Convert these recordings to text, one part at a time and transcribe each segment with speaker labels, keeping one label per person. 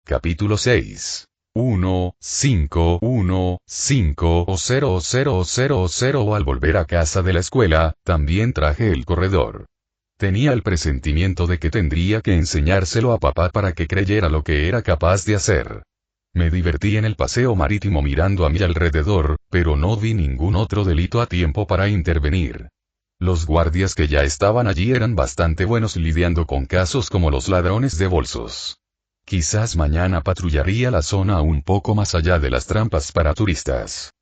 Speaker 1: Capítulo 6. 1, 5, 1, 5 o 0 o 0 o 0 o 0 o al volver a casa de la escuela, también traje el corredor. Tenía el presentimiento de que tendría que enseñárselo a papá para que creyera lo que era capaz de hacer. Me divertí en el paseo marítimo mirando a mi alrededor, pero no vi ningún otro delito a tiempo para intervenir. Los guardias que ya estaban allí eran bastante buenos lidiando con casos como los ladrones de bolsos. Quizás mañana patrullaría la zona un poco más allá de las trampas para turistas.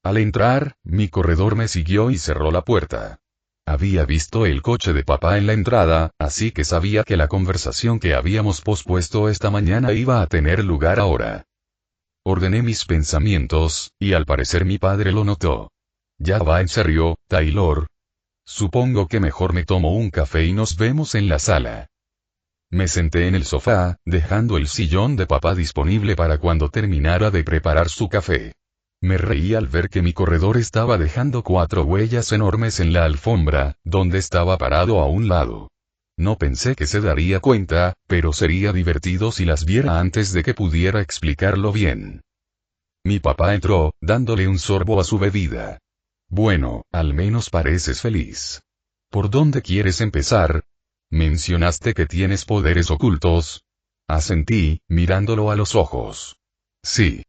Speaker 1: Al entrar, mi corredor me siguió y cerró la puerta. Había visto el coche de papá en la entrada, así que sabía que la conversación que habíamos pospuesto esta mañana iba a tener lugar ahora. Ordené mis pensamientos, y al parecer mi padre lo notó. ¿Ya va en serio, Taylor? Supongo que mejor me tomo un café y nos vemos en la sala. Me senté en el sofá, dejando el sillón de papá disponible para cuando terminara de preparar su café. Me reí al ver que mi corredor estaba dejando 4 huellas enormes en la alfombra, donde estaba parado a un lado. No pensé que se daría cuenta, pero sería divertido si las viera antes de que pudiera explicarlo bien. Mi papá entró, dándole un sorbo a su bebida. Bueno, al menos pareces feliz. ¿Por dónde quieres empezar? ¿Mencionaste que tienes poderes ocultos? Asentí, mirándolo a los ojos. Sí.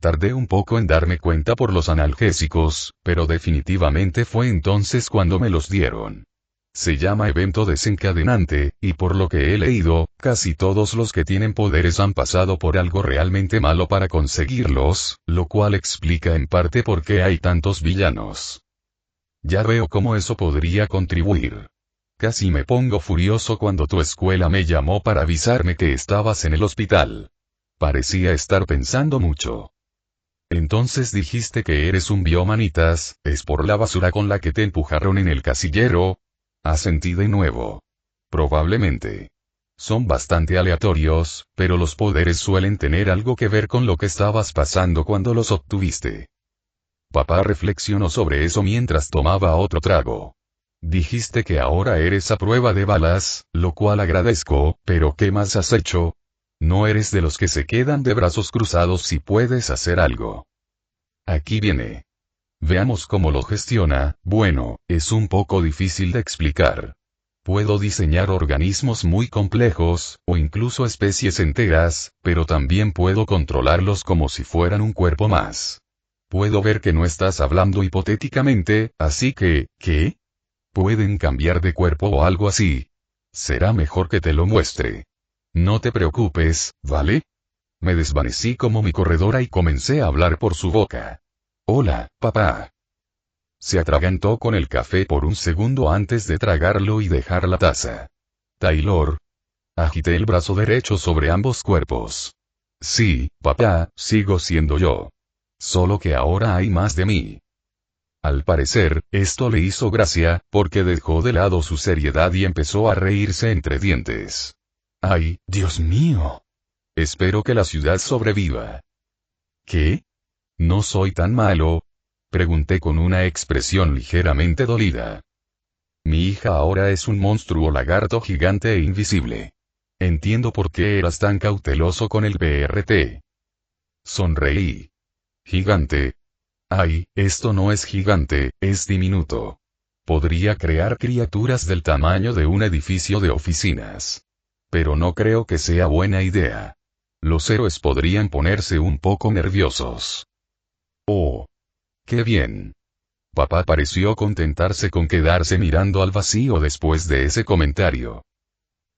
Speaker 1: Tardé un poco en darme cuenta por los analgésicos, pero definitivamente fue entonces cuando me los dieron. Se llama evento desencadenante, y por lo que he leído, casi todos los que tienen poderes han pasado por algo realmente malo para conseguirlos, lo cual explica en parte por qué hay tantos villanos. Ya veo cómo eso podría contribuir. Casi me pongo furioso cuando tu escuela me llamó para avisarme que estabas en el hospital. Parecía estar pensando mucho. Entonces dijiste que eres un biomanitas, ¿es por la basura con la que te empujaron en el casillero? Asentí de nuevo. Probablemente. Son bastante aleatorios, pero los poderes suelen tener algo que ver con lo que estabas pasando cuando los obtuviste. Papá reflexionó sobre eso mientras tomaba otro trago. Dijiste que ahora eres a prueba de balas, lo cual agradezco, pero ¿qué más has hecho? No eres de los que se quedan de brazos cruzados si puedes hacer algo. Aquí viene. Veamos cómo lo gestiona. Bueno, es un poco difícil de explicar. Puedo diseñar organismos muy complejos, o incluso especies enteras, pero también puedo controlarlos como si fueran un cuerpo más. Puedo ver que no estás hablando hipotéticamente, así que, ¿qué? Pueden cambiar de cuerpo o algo así. Será mejor que te lo muestre. No te preocupes, ¿vale? Me desvanecí como mi corredora y comencé a hablar por su boca. Hola, papá. Se atragantó con el café por un segundo antes de tragarlo y dejar la taza. Taylor. Agité el brazo derecho sobre ambos cuerpos. Sí, papá, sigo siendo yo. Solo que ahora hay más de mí. Al parecer, esto le hizo gracia, porque dejó de lado su seriedad y empezó a reírse entre dientes. ¡Ay, Dios mío! Espero que la ciudad sobreviva. ¿Qué? ¿No soy tan malo? Pregunté con una expresión ligeramente dolida. Mi hija ahora es un monstruo lagarto gigante e invisible. Entiendo por qué eras tan cauteloso con el PRT. Sonreí. Gigante. Ay, esto no es gigante, es diminuto. Podría crear criaturas del tamaño de un edificio de oficinas. Pero no creo que sea buena idea. Los héroes podrían ponerse un poco nerviosos. Oh. ¡Qué bien! Papá pareció contentarse con quedarse mirando al vacío después de ese comentario.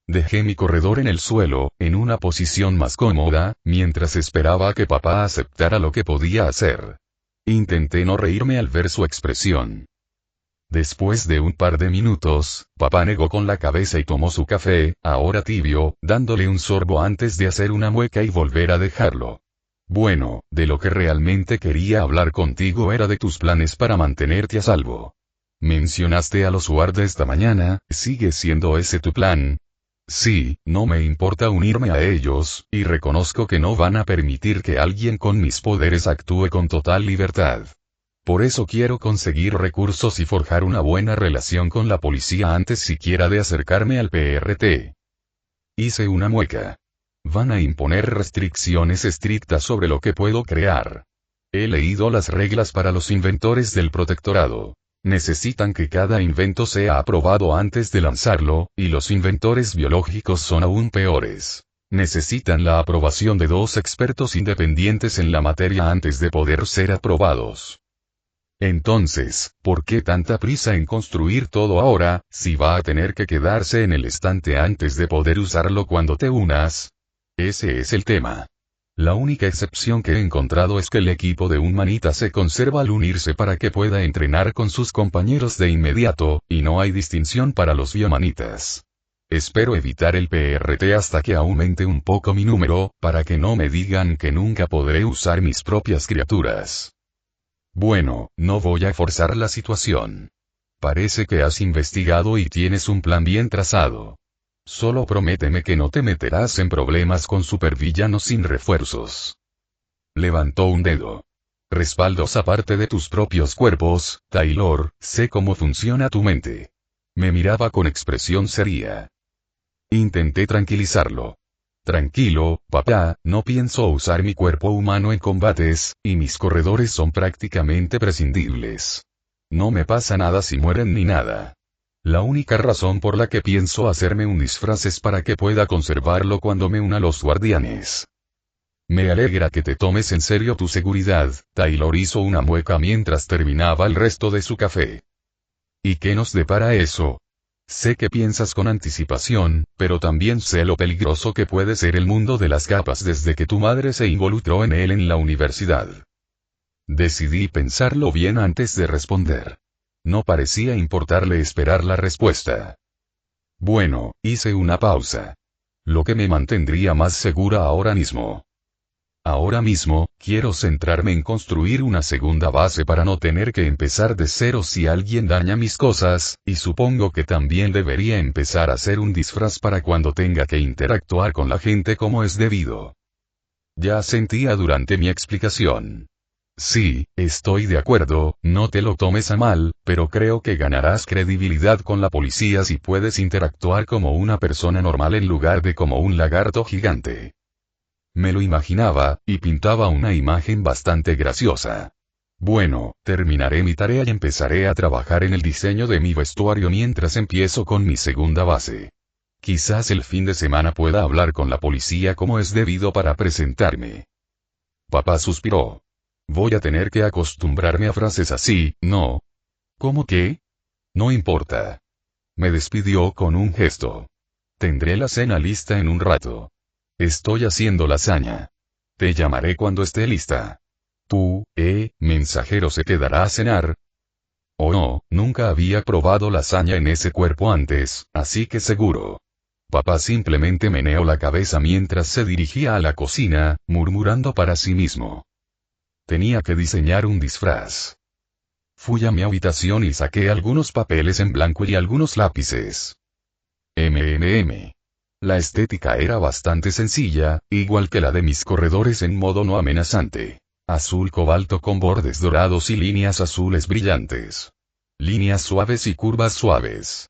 Speaker 1: Dejé mi corredor en el suelo, en una posición más cómoda, mientras esperaba a que papá aceptara lo que podía hacer. Intenté no reírme al ver su expresión. Después de un par de minutos, papá negó con la cabeza y tomó su café, ahora tibio, dándole un sorbo antes de hacer una mueca y volver a dejarlo. Bueno, de lo que realmente quería hablar contigo era de tus planes para mantenerte a salvo. Mencionaste a los Ward esta mañana, ¿sigue siendo ese tu plan? Sí, no me importa unirme a ellos, y reconozco que no van a permitir que alguien con mis poderes actúe con total libertad. Por eso quiero conseguir recursos y forjar una buena relación con la policía antes siquiera de acercarme al PRT. Hice una mueca. Van a imponer restricciones estrictas sobre lo que puedo crear. He leído las reglas para los inventores del protectorado. Necesitan que cada invento sea aprobado antes de lanzarlo, y los inventores biológicos son aún peores. Necesitan la aprobación de 2 expertos independientes en la materia antes de poder ser aprobados. Entonces, ¿por qué tanta prisa en construir todo ahora, si va a tener que quedarse en el estante antes de poder usarlo cuando te unas? Ese es el tema. La única excepción que he encontrado es que el equipo de un manita se conserva al unirse para que pueda entrenar con sus compañeros de inmediato, y no hay distinción para los biomanitas. Espero evitar el PRT hasta que aumente un poco mi número, para que no me digan que nunca podré usar mis propias criaturas. Bueno, no voy a forzar la situación. Parece que has investigado y tienes un plan bien trazado. Solo prométeme que no te meterás en problemas con supervillanos sin refuerzos. Levantó un dedo. Respaldos aparte de tus propios cuerpos, Taylor, sé cómo funciona tu mente. Me miraba con expresión seria. Intenté tranquilizarlo. Tranquilo, papá, no pienso usar mi cuerpo humano en combates, y mis corredores son prácticamente prescindibles. No me pasa nada si mueren ni nada. La única razón por la que pienso hacerme un disfraz es para que pueda conservarlo cuando me una a los guardianes. Me alegra que te tomes en serio tu seguridad, Taylor hizo una mueca mientras terminaba el resto de su café. ¿Y qué nos depara eso? Sé que piensas con anticipación, pero también sé lo peligroso que puede ser el mundo de las capas desde que tu madre se involucró en él en la universidad. Decidí pensarlo bien antes de responder. No parecía importarle esperar la respuesta. Bueno, hice una pausa. Lo que me mantendría más segura ahora mismo. Ahora mismo, quiero centrarme en construir una segunda base para no tener que empezar de cero si alguien daña mis cosas, y supongo que también debería empezar a hacer un disfraz para cuando tenga que interactuar con la gente como es debido. Ya sentía durante mi explicación. Sí, estoy de acuerdo, no te lo tomes a mal, pero creo que ganarás credibilidad con la policía si puedes interactuar como una persona normal en lugar de como un lagarto gigante. Me lo imaginaba, y pintaba una imagen bastante graciosa. Bueno, terminaré mi tarea y empezaré a trabajar en el diseño de mi vestuario mientras empiezo con mi segunda base. Quizás el fin de semana pueda hablar con la policía como es debido para presentarme. Papá suspiró. Voy a tener que acostumbrarme a frases así, ¿no? ¿Cómo qué? No importa. Me despidió con un gesto. Tendré la cena lista en un rato. Estoy haciendo lasaña. Te llamaré cuando esté lista. Tú, mensajero se quedará a cenar. Oh no, nunca había probado lasaña en ese cuerpo antes, así que seguro. Papá simplemente meneó la cabeza mientras se dirigía a la cocina, murmurando para sí mismo. Tenía que diseñar un disfraz. Fui a mi habitación y saqué algunos papeles en blanco y algunos lápices. La estética era bastante sencilla, igual que la de mis corredores en modo no amenazante. Azul cobalto con bordes dorados y líneas azules brillantes. Líneas suaves y curvas suaves.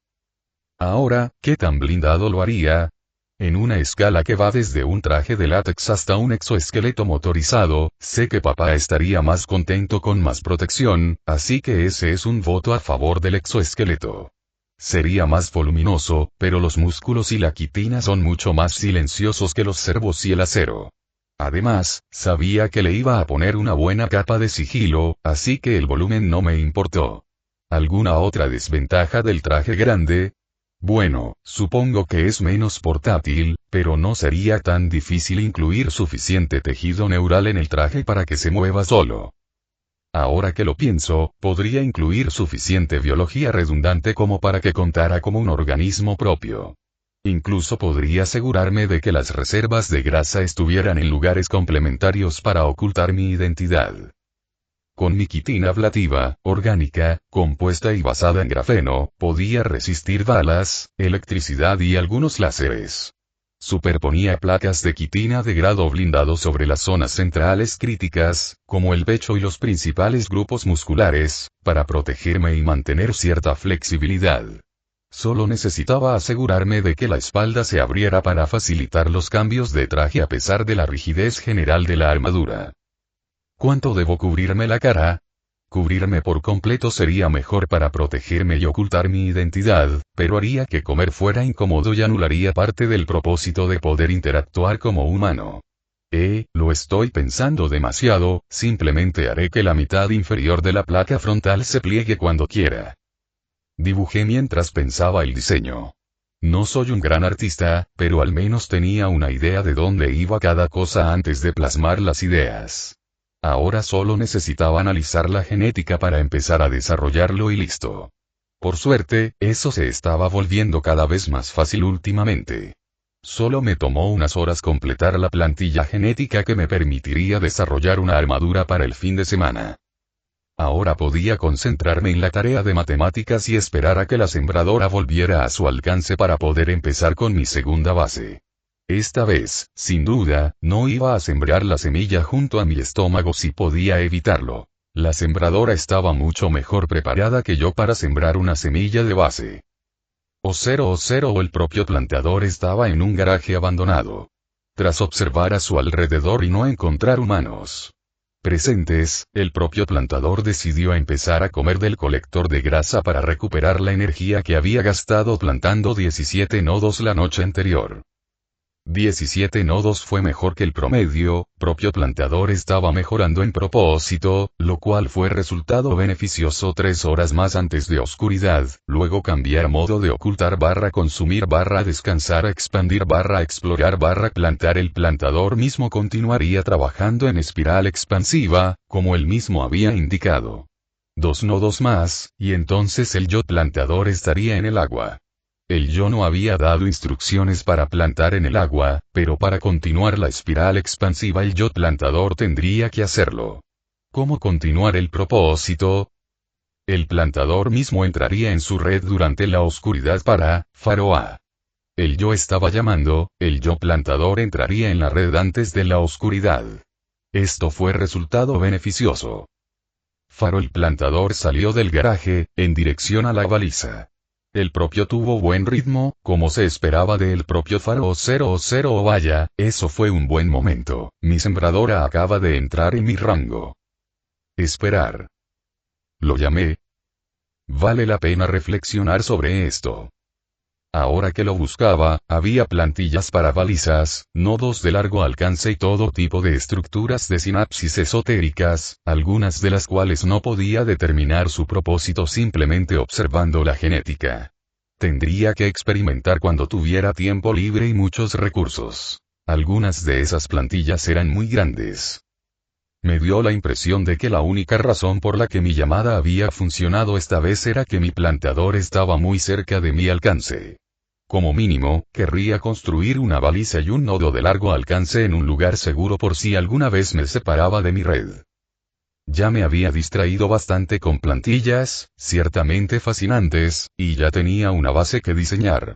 Speaker 1: Ahora, ¿qué tan blindado lo haría? En una escala que va desde un traje de látex hasta un exoesqueleto motorizado, sé que papá estaría más contento con más protección, así que ese es un voto a favor del exoesqueleto. Sería más voluminoso, pero los músculos y la quitina son mucho más silenciosos que los servos y el acero. Además, sabía que le iba a poner una buena capa de sigilo, así que el volumen no me importó. ¿Alguna otra desventaja del traje grande? Bueno, supongo que es menos portátil, pero no sería tan difícil incluir suficiente tejido neural en el traje para que se mueva solo. Ahora que lo pienso, podría incluir suficiente biología redundante como para que contara como un organismo propio. Incluso podría asegurarme de que las reservas de grasa estuvieran en lugares complementarios para ocultar mi identidad. Con mi quitina ablativa, orgánica, compuesta y basada en grafeno, podía resistir balas, electricidad y algunos láseres. Superponía placas de quitina de grado blindado sobre las zonas centrales críticas, como el pecho y los principales grupos musculares, para protegerme y mantener cierta flexibilidad. Solo necesitaba asegurarme de que la espalda se abriera para facilitar los cambios de traje a pesar de la rigidez general de la armadura. ¿Cuánto debo cubrirme la cara? Cubrirme por completo sería mejor para protegerme y ocultar mi identidad, pero haría que comer fuera incómodo y anularía parte del propósito de poder interactuar como humano. Lo estoy pensando demasiado, simplemente haré que la mitad inferior de la placa frontal se pliegue cuando quiera. Dibujé mientras pensaba el diseño. No soy un gran artista, pero al menos tenía una idea de dónde iba cada cosa antes de plasmar las ideas. Ahora solo necesitaba analizar la genética para empezar a desarrollarlo y listo. Por suerte, eso se estaba volviendo cada vez más fácil últimamente. Solo me tomó unas horas completar la plantilla genética que me permitiría desarrollar una armadura para el fin de semana. Ahora podía concentrarme en la tarea de matemáticas y esperar a que la sembradora volviera a su alcance para poder empezar con mi segunda base. Esta vez, sin duda, no iba a sembrar la semilla junto a mi estómago si podía evitarlo. La sembradora estaba mucho mejor preparada que yo para sembrar una semilla de base. O el propio planteador estaba en un garaje abandonado. Tras observar a su alrededor y no encontrar humanos presentes, el propio plantador decidió empezar a comer del colector de grasa para recuperar la energía que había gastado plantando 17 nodos la noche anterior. 17 nodos fue mejor que el promedio, propio planteador estaba mejorando en propósito, lo cual fue resultado beneficioso 3 horas más antes de oscuridad, luego cambiar modo de ocultar / consumir / descansar a expandir / explorar / plantar. El plantador mismo continuaría trabajando en espiral expansiva, como él mismo había indicado. 2 nodos más, y entonces el yo planteador estaría en el agua. El yo no había dado instrucciones para plantar en el agua, pero para continuar la espiral expansiva el yo plantador tendría que hacerlo. ¿Cómo continuar el propósito? El plantador mismo entraría en su red durante la oscuridad para, faro A. El yo estaba llamando, el yo plantador entraría en la red antes de la oscuridad. Esto fue resultado beneficioso. Faro el plantador salió del garaje, en dirección a la baliza. El propio tuvo buen ritmo, como se esperaba del propio faro. Vaya, eso fue un buen momento, mi sembradora acaba de entrar en mi rango. Esperar. Lo llamé. Vale la pena reflexionar sobre esto. Ahora que lo buscaba, había plantillas para balizas, nodos de largo alcance y todo tipo de estructuras de sinapsis esotéricas, algunas de las cuales no podía determinar su propósito simplemente observando la genética. Tendría que experimentar cuando tuviera tiempo libre y muchos recursos. Algunas de esas plantillas eran muy grandes. Me dio la impresión de que la única razón por la que mi llamada había funcionado esta vez era que mi planteador estaba muy cerca de mi alcance. Como mínimo, querría construir una baliza y un nodo de largo alcance en un lugar seguro por si alguna vez me separaba de mi red. Ya me había distraído bastante con plantillas, ciertamente fascinantes, y ya tenía una base que diseñar.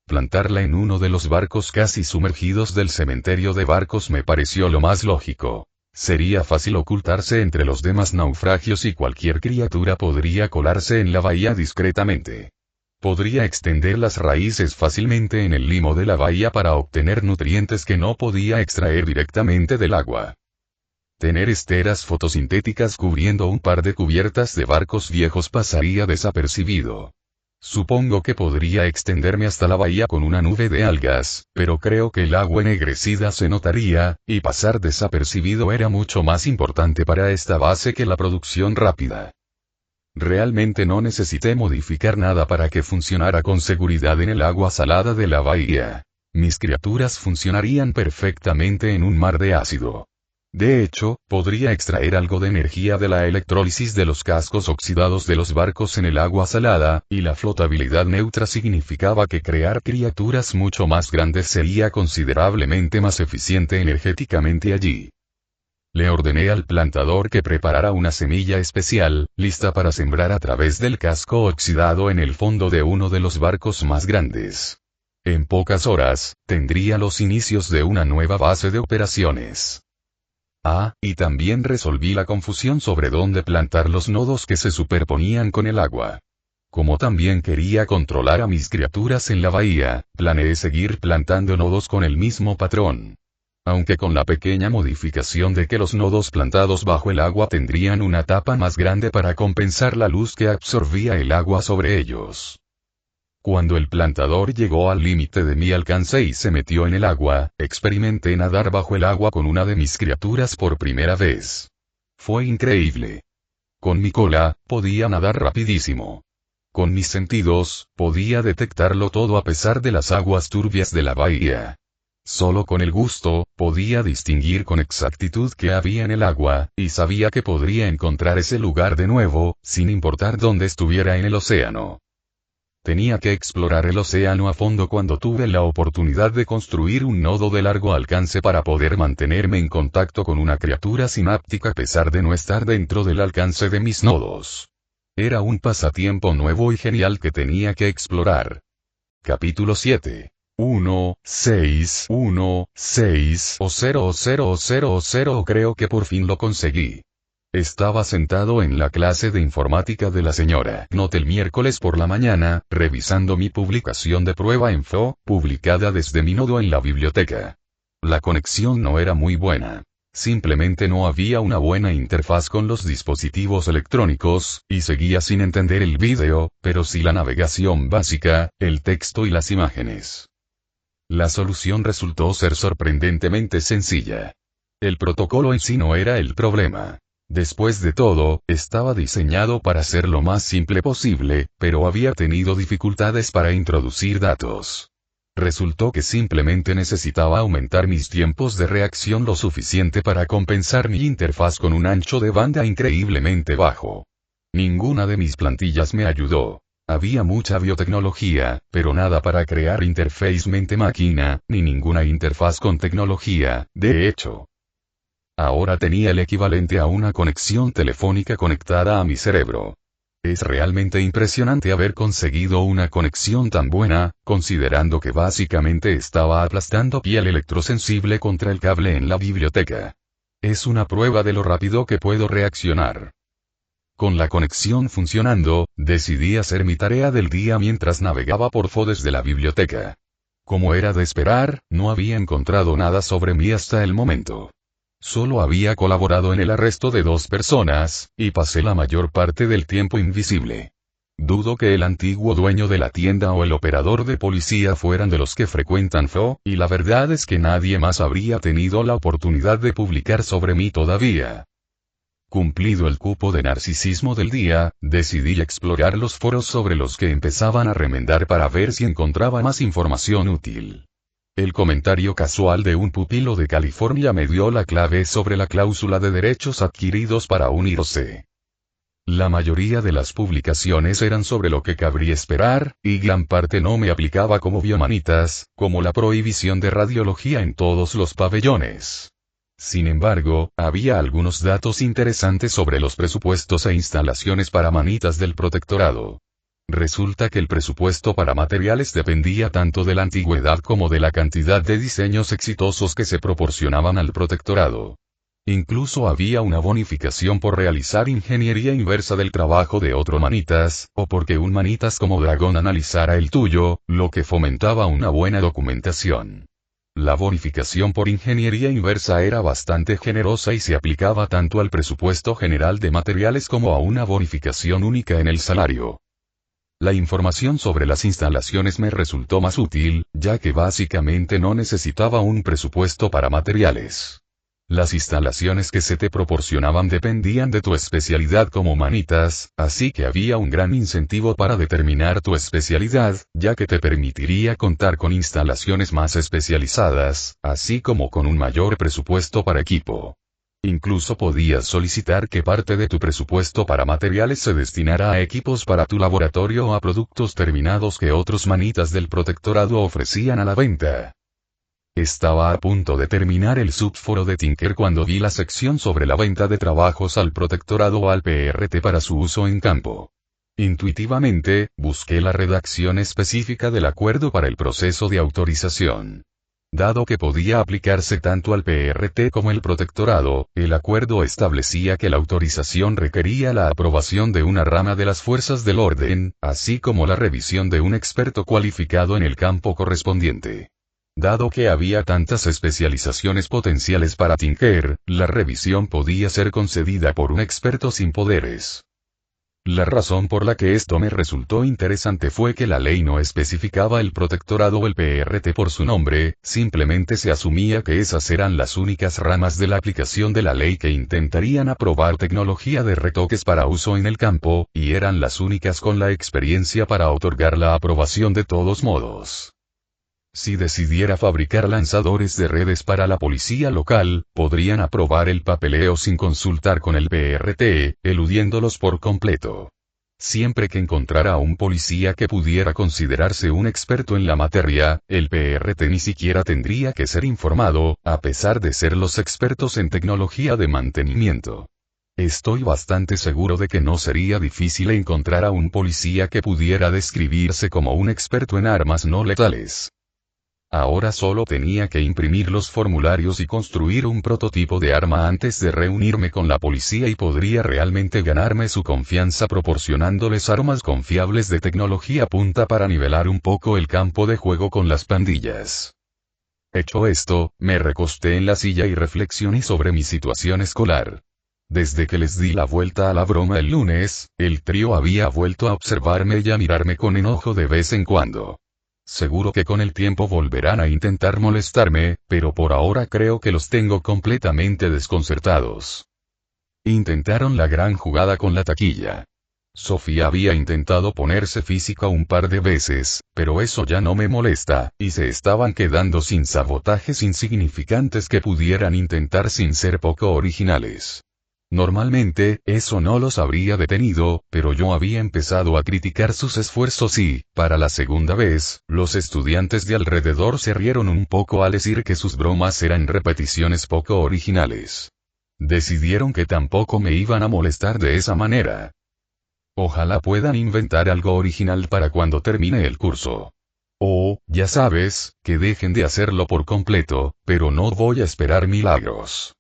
Speaker 1: Plantarla en uno de los barcos casi sumergidos del cementerio de barcos me pareció lo más lógico. Sería fácil ocultarse entre los demás naufragios y cualquier criatura podría colarse en la bahía discretamente. Podría extender las raíces fácilmente en el limo de la bahía para obtener nutrientes que no podía extraer directamente del agua. Tener esteras fotosintéticas cubriendo un par de cubiertas de barcos viejos pasaría desapercibido. Supongo que podría extenderme hasta la bahía con una nube de algas, pero creo que el agua ennegrecida se notaría, y pasar desapercibido era mucho más importante para esta base que la producción rápida. Realmente no necesité modificar nada para que funcionara con seguridad en el agua salada de la bahía. Mis criaturas funcionarían perfectamente en un mar de ácido. De hecho, podría extraer algo de energía de la electrólisis de los cascos oxidados de los barcos en el agua salada, y la flotabilidad neutra significaba que crear criaturas mucho más grandes sería considerablemente más eficiente energéticamente allí. Le ordené al plantador que preparara una semilla especial, lista para sembrar a través del casco oxidado en el fondo de uno de los barcos más grandes. En pocas horas, tendría los inicios de una nueva base de operaciones. Y también resolví la confusión sobre dónde plantar los nodos que se superponían con el agua. Como también quería controlar a mis criaturas en la bahía, planeé seguir plantando nodos con el mismo patrón. Aunque con la pequeña modificación de que los nodos plantados bajo el agua tendrían una tapa más grande para compensar la luz que absorbía el agua sobre ellos. Cuando el plantador llegó al límite de mi alcance y se metió en el agua, experimenté nadar bajo el agua con una de mis criaturas por primera vez. Fue increíble. Con mi cola, podía nadar rapidísimo. Con mis sentidos, podía detectarlo todo a pesar de las aguas turbias de la bahía. Solo con el gusto, podía distinguir con exactitud qué había en el agua, y sabía que podría encontrar ese lugar de nuevo, sin importar dónde estuviera en el océano. Tenía que explorar el océano a fondo cuando tuve la oportunidad de construir un nodo de largo alcance para poder mantenerme en contacto con una criatura sináptica a pesar de no estar dentro del alcance de mis nodos. Era un pasatiempo nuevo y genial que tenía que explorar. Capítulo 7. 1.6.1.6 o 0.0.0.0 creo que por fin lo conseguí. Estaba sentado en la clase de informática de la señora Knott el miércoles por la mañana, revisando mi publicación de prueba en FO, publicada desde mi nodo en la biblioteca. La conexión no era muy buena. Simplemente no había una buena interfaz con los dispositivos electrónicos, y seguía sin entender el vídeo, pero sí la navegación básica, el texto y las imágenes. La solución resultó ser sorprendentemente sencilla. El protocolo en sí no era el problema. Después de todo, estaba diseñado para ser lo más simple posible, pero había tenido dificultades para introducir datos. Resultó que simplemente necesitaba aumentar mis tiempos de reacción lo suficiente para compensar mi interfaz con un ancho de banda increíblemente bajo. Ninguna de mis plantillas me ayudó. Había mucha biotecnología, pero nada para crear interface mente-máquina, ni ninguna interfaz con tecnología, de hecho. Ahora tenía el equivalente a una conexión telefónica conectada a mi cerebro. Es realmente impresionante haber conseguido una conexión tan buena, considerando que básicamente estaba aplastando piel electrosensible contra el cable en la biblioteca. Es una prueba de lo rápido que puedo reaccionar. Con la conexión funcionando, decidí hacer mi tarea del día mientras navegaba por FO desde la biblioteca. Como era de esperar, no había encontrado nada sobre mí hasta el momento. Solo había colaborado en el arresto de 2 personas, y pasé la mayor parte del tiempo invisible. Dudo que el antiguo dueño de la tienda o el operador de policía fueran de los que frecuentan FO, y la verdad es que nadie más habría tenido la oportunidad de publicar sobre mí todavía. Cumplido el cupo de narcisismo del día, decidí explorar los foros sobre los que empezaban a remendar para ver si encontraba más información útil. El comentario casual de un pupilo de California me dio la clave sobre la cláusula de derechos adquiridos para unirse. La mayoría de las publicaciones eran sobre lo que cabría esperar, y gran parte no me aplicaba como biomanitas, como la prohibición de radiología en todos los pabellones. Sin embargo, había algunos datos interesantes sobre los presupuestos e instalaciones para manitas del protectorado. Resulta que el presupuesto para materiales dependía tanto de la antigüedad como de la cantidad de diseños exitosos que se proporcionaban al protectorado. Incluso había una bonificación por realizar ingeniería inversa del trabajo de otro manitas, o porque un manitas como Dragón analizara el tuyo, lo que fomentaba una buena documentación. La bonificación por ingeniería inversa era bastante generosa y se aplicaba tanto al presupuesto general de materiales como a una bonificación única en el salario. La información sobre las instalaciones me resultó más útil, ya que básicamente no necesitaba un presupuesto para materiales. Las instalaciones que se te proporcionaban dependían de tu especialidad como manitas, así que había un gran incentivo para determinar tu especialidad, ya que te permitiría contar con instalaciones más especializadas, así como con un mayor presupuesto para equipo. Incluso podías solicitar que parte de tu presupuesto para materiales se destinara a equipos para tu laboratorio o a productos terminados que otros manitas del protectorado ofrecían a la venta. Estaba a punto de terminar el subforo de Tinker cuando vi la sección sobre la venta de trabajos al protectorado o al PRT para su uso en campo. Intuitivamente, busqué la redacción específica del acuerdo para el proceso de autorización. Dado que podía aplicarse tanto al PRT como el protectorado, el acuerdo establecía que la autorización requería la aprobación de una rama de las fuerzas del orden, así como la revisión de un experto cualificado en el campo correspondiente. Dado que había tantas especializaciones potenciales para Tinker, la revisión podía ser concedida por un experto sin poderes. La razón por la que esto me resultó interesante fue que la ley no especificaba el protectorado o el PRT por su nombre, simplemente se asumía que esas eran las únicas ramas de la aplicación de la ley que intentarían aprobar tecnología de retoques para uso en el campo, y eran las únicas con la experiencia para otorgar la aprobación de todos modos. Si decidiera fabricar lanzadores de redes para la policía local, podrían aprobar el papeleo sin consultar con el PRT, eludiéndolos por completo. Siempre que encontrara a un policía que pudiera considerarse un experto en la materia, el PRT ni siquiera tendría que ser informado, a pesar de ser los expertos en tecnología de mantenimiento. Estoy bastante seguro de que no sería difícil encontrar a un policía que pudiera describirse como un experto en armas no letales. Ahora solo tenía que imprimir los formularios y construir un prototipo de arma antes de reunirme con la policía y podría realmente ganarme su confianza proporcionándoles armas confiables de tecnología punta para nivelar un poco el campo de juego con las pandillas. Hecho esto, me recosté en la silla y reflexioné sobre mi situación escolar. Desde que les di la vuelta a la broma el lunes, el trío había vuelto a observarme y a mirarme con enojo de vez en cuando. Seguro que con el tiempo volverán a intentar molestarme, pero por ahora creo que los tengo completamente desconcertados. Intentaron la gran jugada con la taquilla. Sofía había intentado ponerse física un par de veces, pero eso ya no me molesta, y se estaban quedando sin sabotajes insignificantes que pudieran intentar sin ser poco originales. Normalmente, eso no los habría detenido, pero yo había empezado a criticar sus esfuerzos y, para la segunda vez, los estudiantes de alrededor se rieron un poco al decir que sus bromas eran repeticiones poco originales. Decidieron que tampoco me iban a molestar de esa manera. Ojalá puedan inventar algo original para cuando termine el curso. O, ya sabes, que dejen de hacerlo por completo, pero no voy a esperar milagros.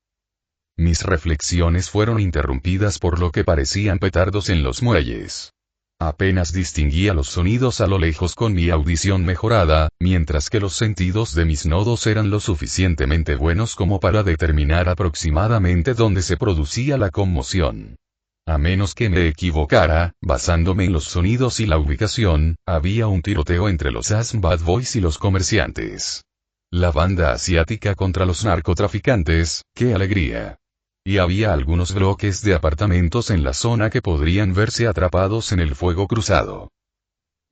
Speaker 1: Mis reflexiones fueron interrumpidas por lo que parecían petardos en los muelles. Apenas distinguía los sonidos a lo lejos con mi audición mejorada, mientras que los sentidos de mis nodos eran lo suficientemente buenos como para determinar aproximadamente dónde se producía la conmoción. A menos que me equivocara, basándome en los sonidos y la ubicación, había un tiroteo entre los As Bad Boys y los comerciantes. La banda asiática contra los narcotraficantes, ¡qué alegría! Y había algunos bloques de apartamentos en la zona que podrían verse atrapados en el fuego cruzado.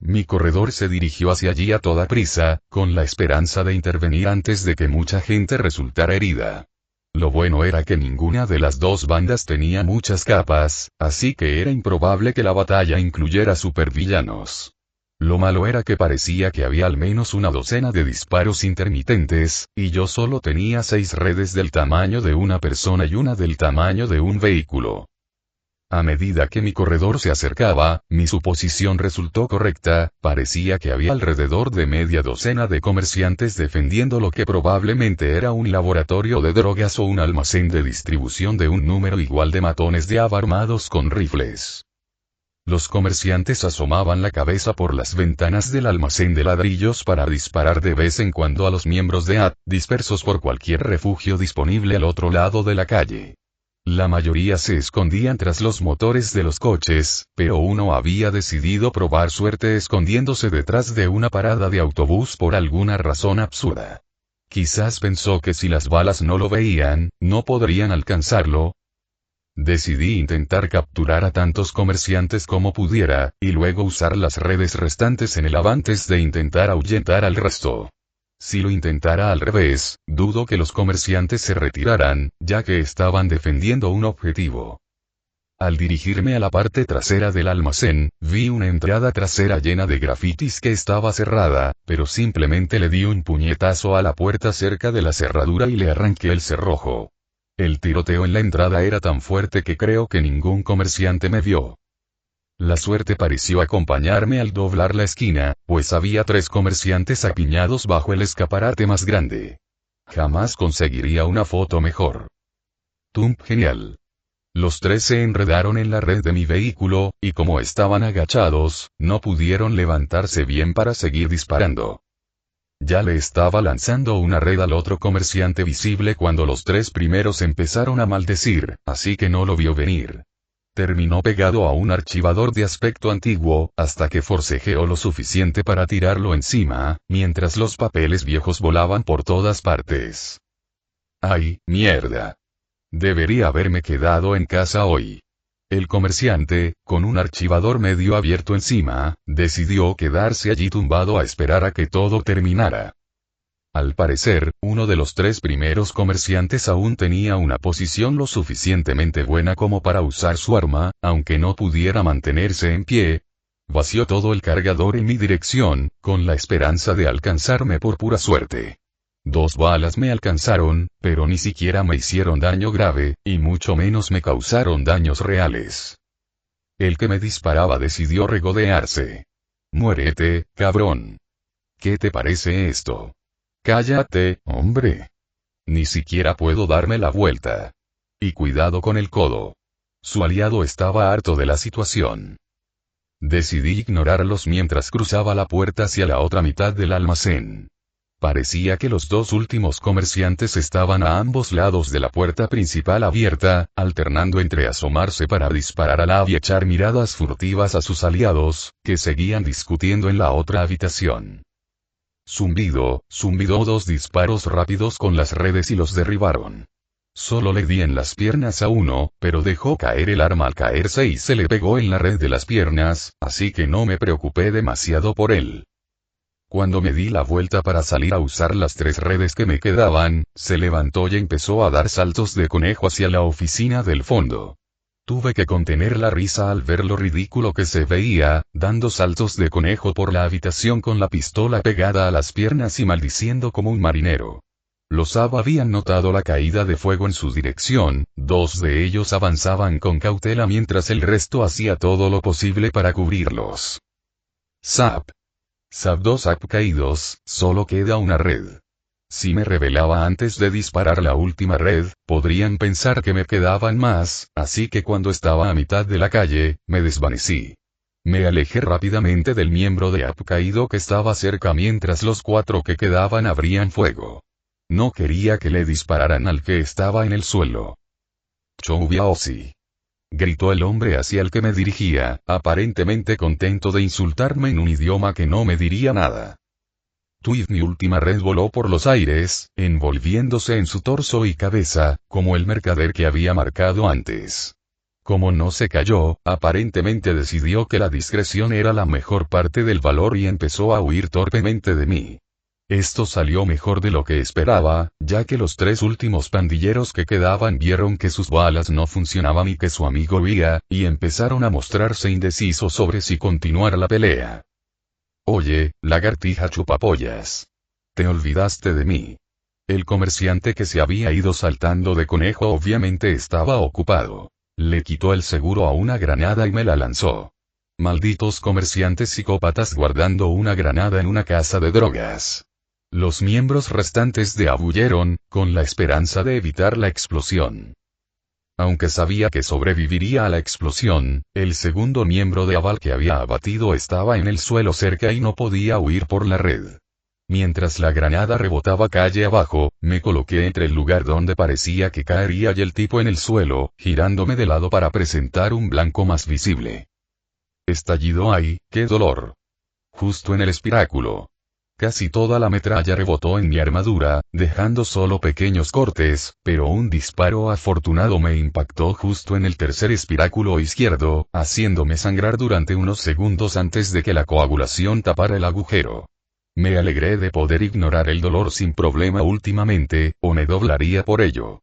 Speaker 1: Mi corredor se dirigió hacia allí a toda prisa, con la esperanza de intervenir antes de que mucha gente resultara herida. Lo bueno era que ninguna de las dos bandas tenía muchas capas, así que era improbable que la batalla incluyera supervillanos. Lo malo era que parecía que había al menos una docena de disparos intermitentes, y yo solo tenía 6 redes del tamaño de una persona y una del tamaño de un vehículo. A medida que mi corredor se acercaba, mi suposición resultó correcta, parecía que había alrededor de media docena de comerciantes defendiendo lo que probablemente era un laboratorio de drogas o un almacén de distribución de un número igual de matones de AV armados con rifles. Los comerciantes asomaban la cabeza por las ventanas del almacén de ladrillos para disparar de vez en cuando a los miembros de AT, dispersos por cualquier refugio disponible al otro lado de la calle. La mayoría se escondían tras los motores de los coches, pero uno había decidido probar suerte escondiéndose detrás de una parada de autobús por alguna razón absurda. Quizás pensó que si las balas no lo veían, no podrían alcanzarlo. Decidí intentar capturar a tantos comerciantes como pudiera, y luego usar las redes restantes en el AV antes de intentar ahuyentar al resto. Si lo intentara al revés, dudo que los comerciantes se retiraran, ya que estaban defendiendo un objetivo. Al dirigirme a la parte trasera del almacén, vi una entrada trasera llena de grafitis que estaba cerrada, pero simplemente le di un puñetazo a la puerta cerca de la cerradura y le arranqué el cerrojo. El tiroteo en la entrada era tan fuerte que creo que ningún comerciante me vio. La suerte pareció acompañarme al doblar la esquina, pues había 3 comerciantes apiñados bajo el escaparate más grande. Jamás conseguiría una foto mejor. ¡Tum! Genial. Los 3 se enredaron en la red de mi vehículo, y como estaban agachados, no pudieron levantarse bien para seguir disparando. Ya le estaba lanzando una red al otro comerciante visible cuando los 3 primeros empezaron a maldecir, así que no lo vio venir. Terminó pegado a un archivador de aspecto antiguo, hasta que forcejeó lo suficiente para tirarlo encima, mientras los papeles viejos volaban por todas partes. ¡Ay, mierda! Debería haberme quedado en casa hoy. El comerciante, con un archivador medio abierto encima, decidió quedarse allí tumbado a esperar a que todo terminara. Al parecer, uno de los 3 primeros comerciantes aún tenía una posición lo suficientemente buena como para usar su arma, aunque no pudiera mantenerse en pie. Vació todo el cargador en mi dirección, con la esperanza de alcanzarme por pura suerte. 2 balas me alcanzaron, pero ni siquiera me hicieron daño grave, y mucho menos me causaron daños reales. El que me disparaba decidió regodearse. «Muérete, cabrón. ¿Qué te parece esto? Cállate, hombre. Ni siquiera puedo darme la vuelta. Y cuidado con el codo». Su aliado estaba harto de la situación. Decidí ignorarlos mientras cruzaba la puerta hacia la otra mitad del almacén. Parecía que los 2 últimos comerciantes estaban a ambos lados de la puerta principal abierta, alternando entre asomarse para disparar al lado y echar miradas furtivas a sus aliados, que seguían discutiendo en la otra habitación. Zumbido, 2 disparos rápidos con las redes y los derribaron. Solo le di en las piernas a uno, pero dejó caer el arma al caerse y se le pegó en la red de las piernas, así que no me preocupé demasiado por él. Cuando me di la vuelta para salir a usar las 3 redes que me quedaban, se levantó y empezó a dar saltos de conejo hacia la oficina del fondo. Tuve que contener la risa al ver lo ridículo que se veía, dando saltos de conejo por la habitación con la pistola pegada a las piernas y maldiciendo como un marinero. Los AB habían notado la caída de fuego en su dirección, 2 de ellos avanzaban con cautela mientras el resto hacía todo lo posible para cubrirlos. Zap. Zap, 2 zap caídos, solo queda una red. Si me revelaba antes de disparar la última red, podrían pensar que me quedaban más, así que cuando estaba a mitad de la calle, me desvanecí. Me alejé rápidamente del miembro de AP caído que estaba cerca mientras los 4 que quedaban abrían fuego. No quería que le dispararan al que estaba en el suelo. «Choubiaosi», gritó el hombre hacia el que me dirigía, aparentemente contento de insultarme en un idioma que no me diría nada. Tuiv, mi última red voló por los aires, envolviéndose en su torso y cabeza, como el mercader que había marcado antes. Como no se cayó, aparentemente decidió que la discreción era la mejor parte del valor y empezó a huir torpemente de mí. Esto salió mejor de lo que esperaba, ya que los 3 últimos pandilleros que quedaban vieron que sus balas no funcionaban y que su amigo huía, y empezaron a mostrarse indecisos sobre si continuar la pelea. «Oye, lagartija chupapollas. Te olvidaste de mí». El comerciante que se había ido saltando de conejo obviamente estaba ocupado. Le quitó el seguro a una granada y me la lanzó. Malditos comerciantes psicópatas guardando una granada en una casa de drogas. Los miembros restantes deabuyeron, con la esperanza de evitar la explosión. Aunque sabía que sobreviviría a la explosión, el segundo miembro de Aval que había abatido estaba en el suelo cerca y no podía huir por la red. Mientras la granada rebotaba calle abajo, me coloqué entre el lugar donde parecía que caería y el tipo en el suelo, girándome de lado para presentar un blanco más visible. Estallido. ¡Ay, qué dolor! Justo en el espiráculo. Casi toda la metralla rebotó en mi armadura, dejando solo pequeños cortes, pero un disparo afortunado me impactó justo en el tercer espiráculo izquierdo, haciéndome sangrar durante unos segundos antes de que la coagulación tapara el agujero. Me alegré de poder ignorar el dolor sin problema últimamente, o me doblaría por ello.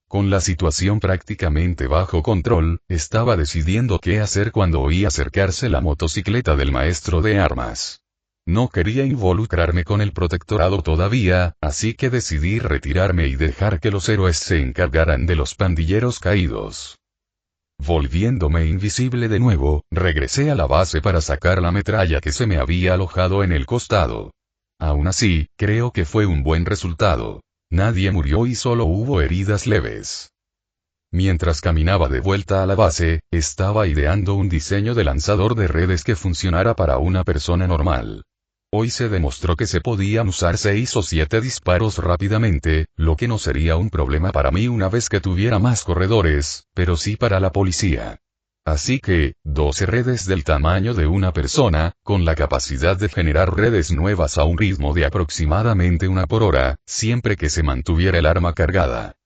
Speaker 1: Con la situación prácticamente bajo control, estaba decidiendo qué hacer cuando oí acercarse la motocicleta del maestro de armas. No quería involucrarme con el protectorado todavía, así que decidí retirarme y dejar que los héroes se encargaran de los pandilleros caídos. Volviéndome invisible de nuevo, regresé a la base para sacar la metralla que se me había alojado en el costado. Aún así, creo que fue un buen resultado. Nadie murió y solo hubo heridas leves. Mientras caminaba de vuelta a la base, estaba ideando un diseño de lanzador de redes que funcionara para una persona normal. Hoy se demostró que se podían usar 6 o 7 disparos rápidamente, lo que no sería un problema para mí una vez que tuviera más corredores, pero sí para la policía. Así que, 12 redes del tamaño de una persona, con la capacidad de generar redes nuevas a un ritmo de aproximadamente 1 por hora, siempre que se mantuviera el arma cargada.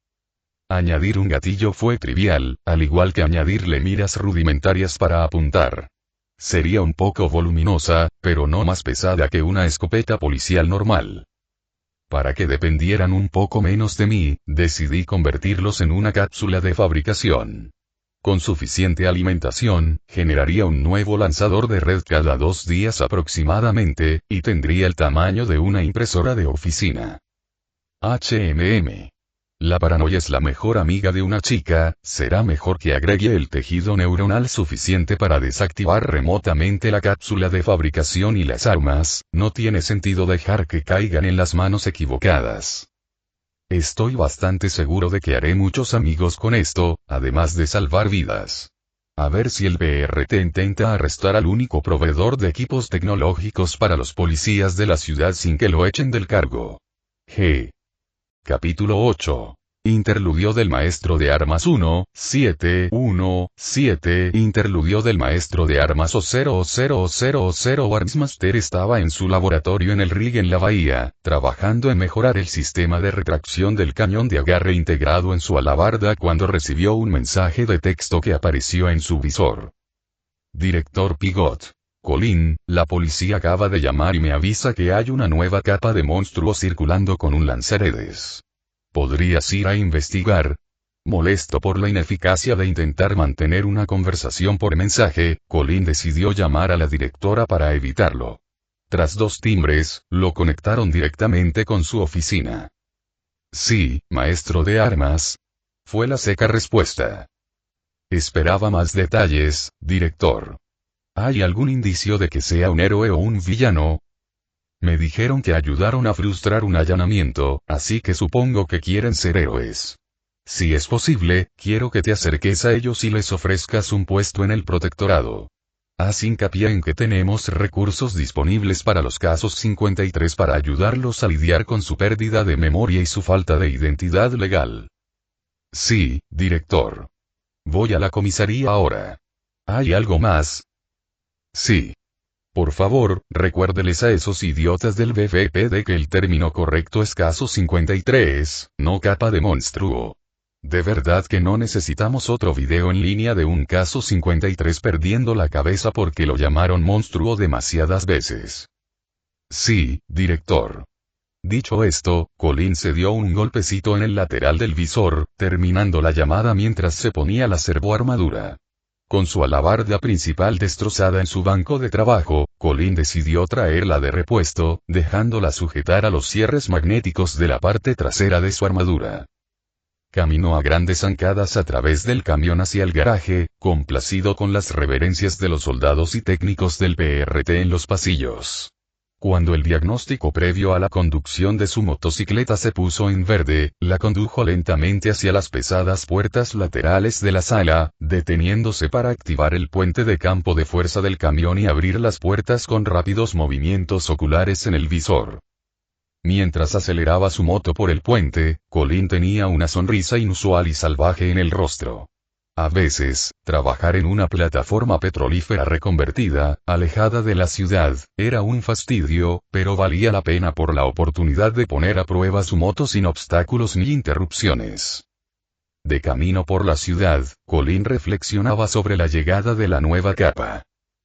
Speaker 1: Añadir un gatillo fue trivial, al igual que añadirle miras rudimentarias para apuntar. Sería un poco voluminosa, pero no más pesada que una escopeta policial normal. Para que dependieran un poco menos de mí, decidí convertirlos en una cápsula de fabricación. Con suficiente alimentación, generaría un nuevo lanzador de red cada 2 días aproximadamente, y tendría el tamaño de una impresora de oficina. HMM. La paranoia es la mejor amiga de una chica, será mejor que agregue el tejido neuronal suficiente para desactivar remotamente la cápsula de fabricación y las armas, no tiene sentido dejar que caigan en las manos equivocadas. Estoy bastante seguro de que haré muchos amigos con esto, además de salvar vidas. A ver si el BRT intenta arrestar al único proveedor de equipos tecnológicos para los policías de la ciudad sin que lo echen del cargo. G. Capítulo 8. Interludio del maestro de armas 1-7-1-7. Interludio del maestro de armas O0000. Armsmaster estaba en su laboratorio en el rig en la bahía, trabajando en mejorar el sistema de retracción del cañón de agarre integrado en su alabarda cuando recibió un mensaje de texto que apareció en su visor. Director Pigot. Colin, la policía acaba de llamar y me avisa que hay una nueva capa de monstruo circulando con un lanzaredes. ¿Podrías ir a investigar? Molesto por la ineficacia de intentar mantener una conversación por mensaje, Colin decidió llamar a la directora para evitarlo. Tras 2 timbres, lo conectaron directamente con su oficina. Sí, maestro de armas. Fue la seca respuesta. Esperaba más detalles, director. ¿Hay algún indicio de que sea un héroe o un villano? Me dijeron que ayudaron a frustrar un allanamiento, así que supongo que quieren ser héroes. Si es posible, quiero que te acerques a ellos y les ofrezcas un puesto en el protectorado. Haz hincapié en que tenemos recursos disponibles para los casos 53 para ayudarlos a lidiar con su pérdida de memoria y su falta de identidad legal. Sí, director. Voy a la comisaría ahora. ¿Hay algo más? Sí. Por favor, recuérdeles a esos idiotas del BVPD que el término correcto es caso 53, no capa de monstruo. De verdad que no necesitamos otro video en línea de un caso 53 perdiendo la cabeza porque lo llamaron monstruo demasiadas veces. Sí, director. Dicho esto, Colin se dio un golpecito en el lateral del visor, terminando la llamada mientras se ponía la servoarmadura. Con su alabarda principal destrozada en su banco de trabajo, Colin decidió traerla de repuesto, dejándola sujetar a los cierres magnéticos de la parte trasera de su armadura. Caminó a grandes zancadas a través del camión hacia el garaje, complacido con las reverencias de los soldados y técnicos del BRT en los pasillos. Cuando el diagnóstico previo a la conducción de su motocicleta se puso en verde, la condujo lentamente hacia las pesadas puertas laterales de la sala, deteniéndose para activar el puente de campo de fuerza del camión y abrir las puertas con rápidos movimientos oculares en el visor. Mientras aceleraba su moto por el puente, Colin tenía una sonrisa inusual y salvaje en el rostro. A veces, trabajar en una plataforma petrolífera reconvertida, alejada de la ciudad, era un fastidio, pero valía la pena por la oportunidad de poner a prueba su moto sin obstáculos ni interrupciones. De camino por la ciudad, Colin reflexionaba sobre la llegada de la nueva capa.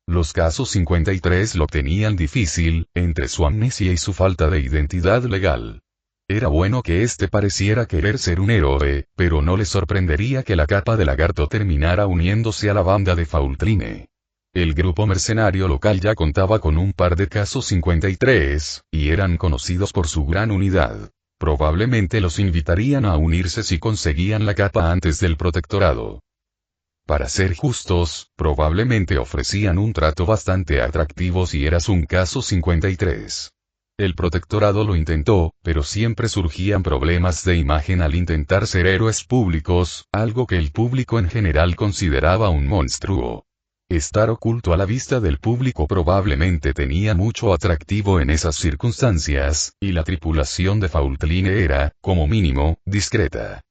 Speaker 1: Los casos 53 lo tenían difícil, entre su amnesia y su falta de identidad legal. Era bueno que este pareciera querer ser un héroe, pero no le sorprendería que la capa de lagarto terminara uniéndose a la banda de Faultrine. El grupo mercenario local ya contaba con un par de casos 53, y eran conocidos por su gran unidad. Probablemente los invitarían a unirse si conseguían la capa antes del protectorado. Para ser justos, probablemente ofrecían un trato bastante atractivo si eras un caso 53. El protectorado lo intentó, pero siempre surgían problemas de imagen al intentar ser héroes públicos, algo que el público en general consideraba un monstruo. Estar oculto a la vista del público probablemente tenía mucho atractivo en esas circunstancias, y la tripulación de Faultline era, como mínimo, discreta.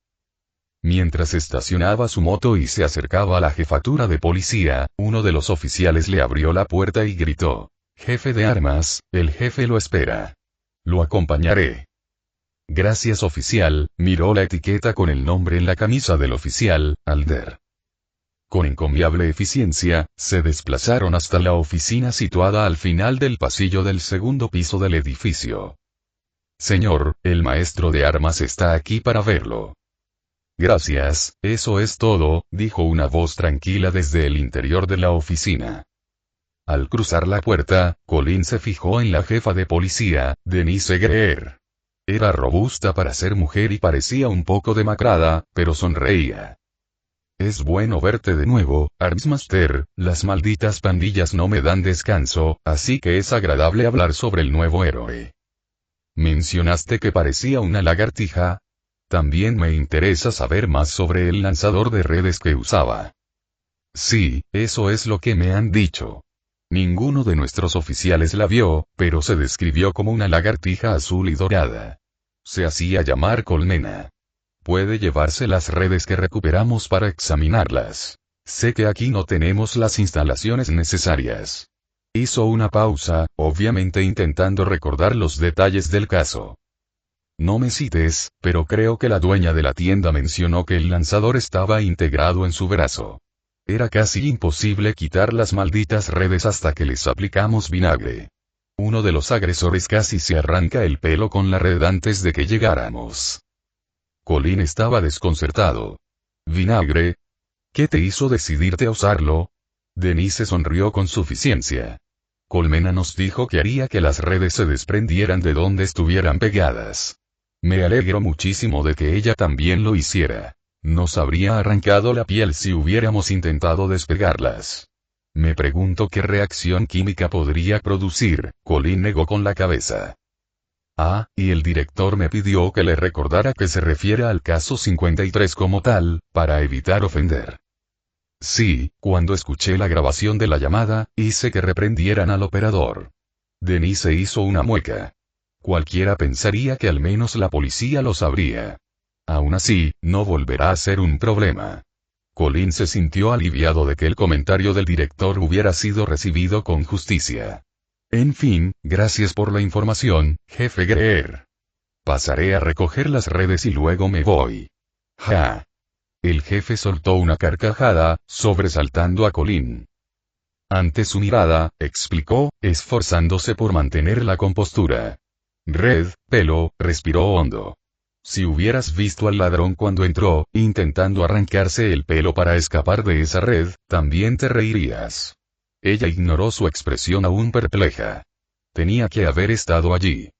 Speaker 1: Mientras estacionaba su moto y se acercaba a la jefatura de policía, uno de los oficiales le abrió la puerta y gritó: «Jefe de armas, el jefe lo espera. Lo acompañaré». «Gracias oficial», miró la etiqueta con el nombre en la camisa del oficial, Alder. Con encomiable eficiencia, se desplazaron hasta la oficina situada al final del pasillo del segundo piso del edificio. «Señor, el maestro de armas está aquí para verlo». «Gracias, eso es todo», dijo una voz tranquila desde el interior de la oficina. Al cruzar la puerta, Colin se fijó en la jefa de policía, Denise Greer. Era robusta para ser mujer y parecía un poco demacrada, pero sonreía. «Es bueno verte de nuevo, Armsmaster, las malditas pandillas no me dan descanso, así que es agradable hablar sobre el nuevo héroe». «¿Mencionaste que parecía una lagartija? También me interesa saber más sobre el lanzador de redes que usaba». «Sí, eso es lo que me han dicho. Ninguno de nuestros oficiales la vio, pero se describió como una lagartija azul y dorada. Se hacía llamar colmena. Puede llevarse las redes que recuperamos para examinarlas. Sé que aquí no tenemos las instalaciones necesarias». Hizo una pausa, obviamente intentando recordar los detalles del caso. «No me cites, pero creo que la dueña de la tienda mencionó que el lanzador estaba integrado en su brazo. Era casi imposible quitar las malditas redes hasta que les aplicamos vinagre. Uno de los agresores casi se arranca el pelo con la red antes de que llegáramos». Colin estaba desconcertado. «¿Vinagre? ¿Qué te hizo decidirte a usarlo?» Denise sonrió con suficiencia. «Colmena nos dijo que haría que las redes se desprendieran de donde estuvieran pegadas. Me alegro muchísimo de que ella también lo hiciera. Nos habría arrancado la piel si hubiéramos intentado despegarlas. Me pregunto qué reacción química podría producir». Colin negó con la cabeza. «Ah, y el director me pidió que le recordara que se refiere al caso 53 como tal, para evitar ofender». «Sí, cuando escuché la grabación de la llamada, hice que reprendieran al operador». Denise hizo una mueca. Cualquiera pensaría que al menos la policía lo sabría. Aún así, no volverá a ser un problema. Colin se sintió aliviado de que el comentario del director hubiera sido recibido con justicia. «En fin, gracias por la información, jefe Greer. Pasaré a recoger las redes y luego me voy». «Ja». El jefe soltó una carcajada, sobresaltando a Colin. Ante su mirada, explicó, esforzándose por mantener la compostura. «Red, pelo», respiró hondo. «Si hubieras visto al ladrón cuando entró, intentando arrancarse el pelo para escapar de esa red, también te reirías». Ella ignoró su expresión aún perpleja. Tenía que haber estado allí.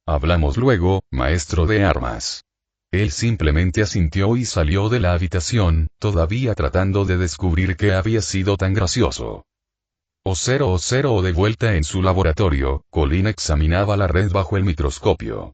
Speaker 1: «Hablamos luego, maestro de armas». Él simplemente asintió y salió de la habitación, todavía tratando de descubrir qué había sido tan gracioso. O de vuelta en su laboratorio, Colin examinaba la red bajo el microscopio.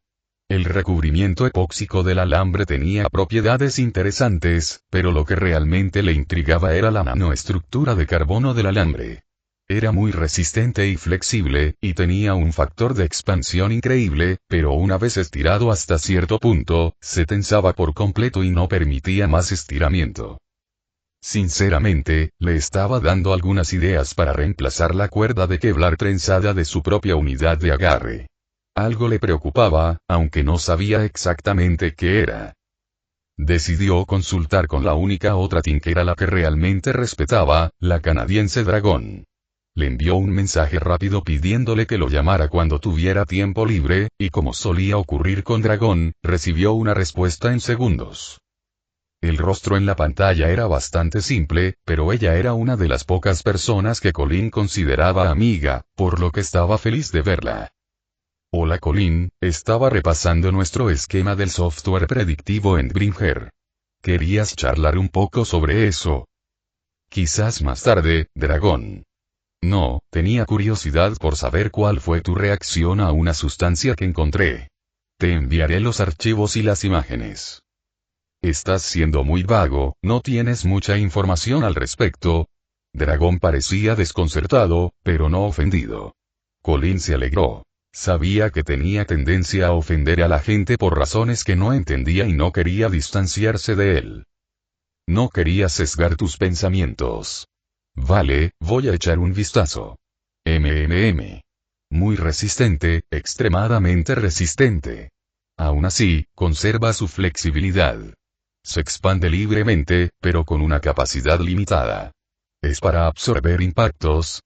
Speaker 1: El recubrimiento epóxico del alambre tenía propiedades interesantes, pero lo que realmente le intrigaba era la nanoestructura de carbono del alambre. Era muy resistente y flexible, y tenía un factor de expansión increíble, pero una vez estirado hasta cierto punto, se tensaba por completo y no permitía más estiramiento. Sinceramente, le estaba dando algunas ideas para reemplazar la cuerda de Kevlar trenzada de su propia unidad de agarre. Algo le preocupaba, aunque no sabía exactamente qué era. Decidió consultar con la única otra tinquera a la que realmente respetaba, la canadiense Dragón. Le envió un mensaje rápido pidiéndole que lo llamara cuando tuviera tiempo libre, y como solía ocurrir con Dragón, recibió una respuesta en segundos. El rostro en la pantalla era bastante simple, pero ella era una de las pocas personas que Colin consideraba amiga, por lo que estaba feliz de verla. «Hola Colin, estaba repasando nuestro esquema del software predictivo en Bringer. ¿Querías charlar un poco sobre eso?» Quizás más tarde, dragón. No, tenía curiosidad por saber cuál fue tu reacción a una sustancia que encontré. Te enviaré los archivos y las imágenes. Estás siendo muy vago, no tienes mucha información al respecto. Dragón parecía desconcertado, pero no ofendido. Colin se alegró. Sabía que tenía tendencia a ofender a la gente por razones que no entendía y no quería distanciarse de él. No quería sesgar tus pensamientos. Vale, voy a echar un vistazo. Muy resistente, extremadamente resistente. Aún así, conserva su flexibilidad. Se expande libremente, pero con una capacidad limitada. Es para absorber impactos.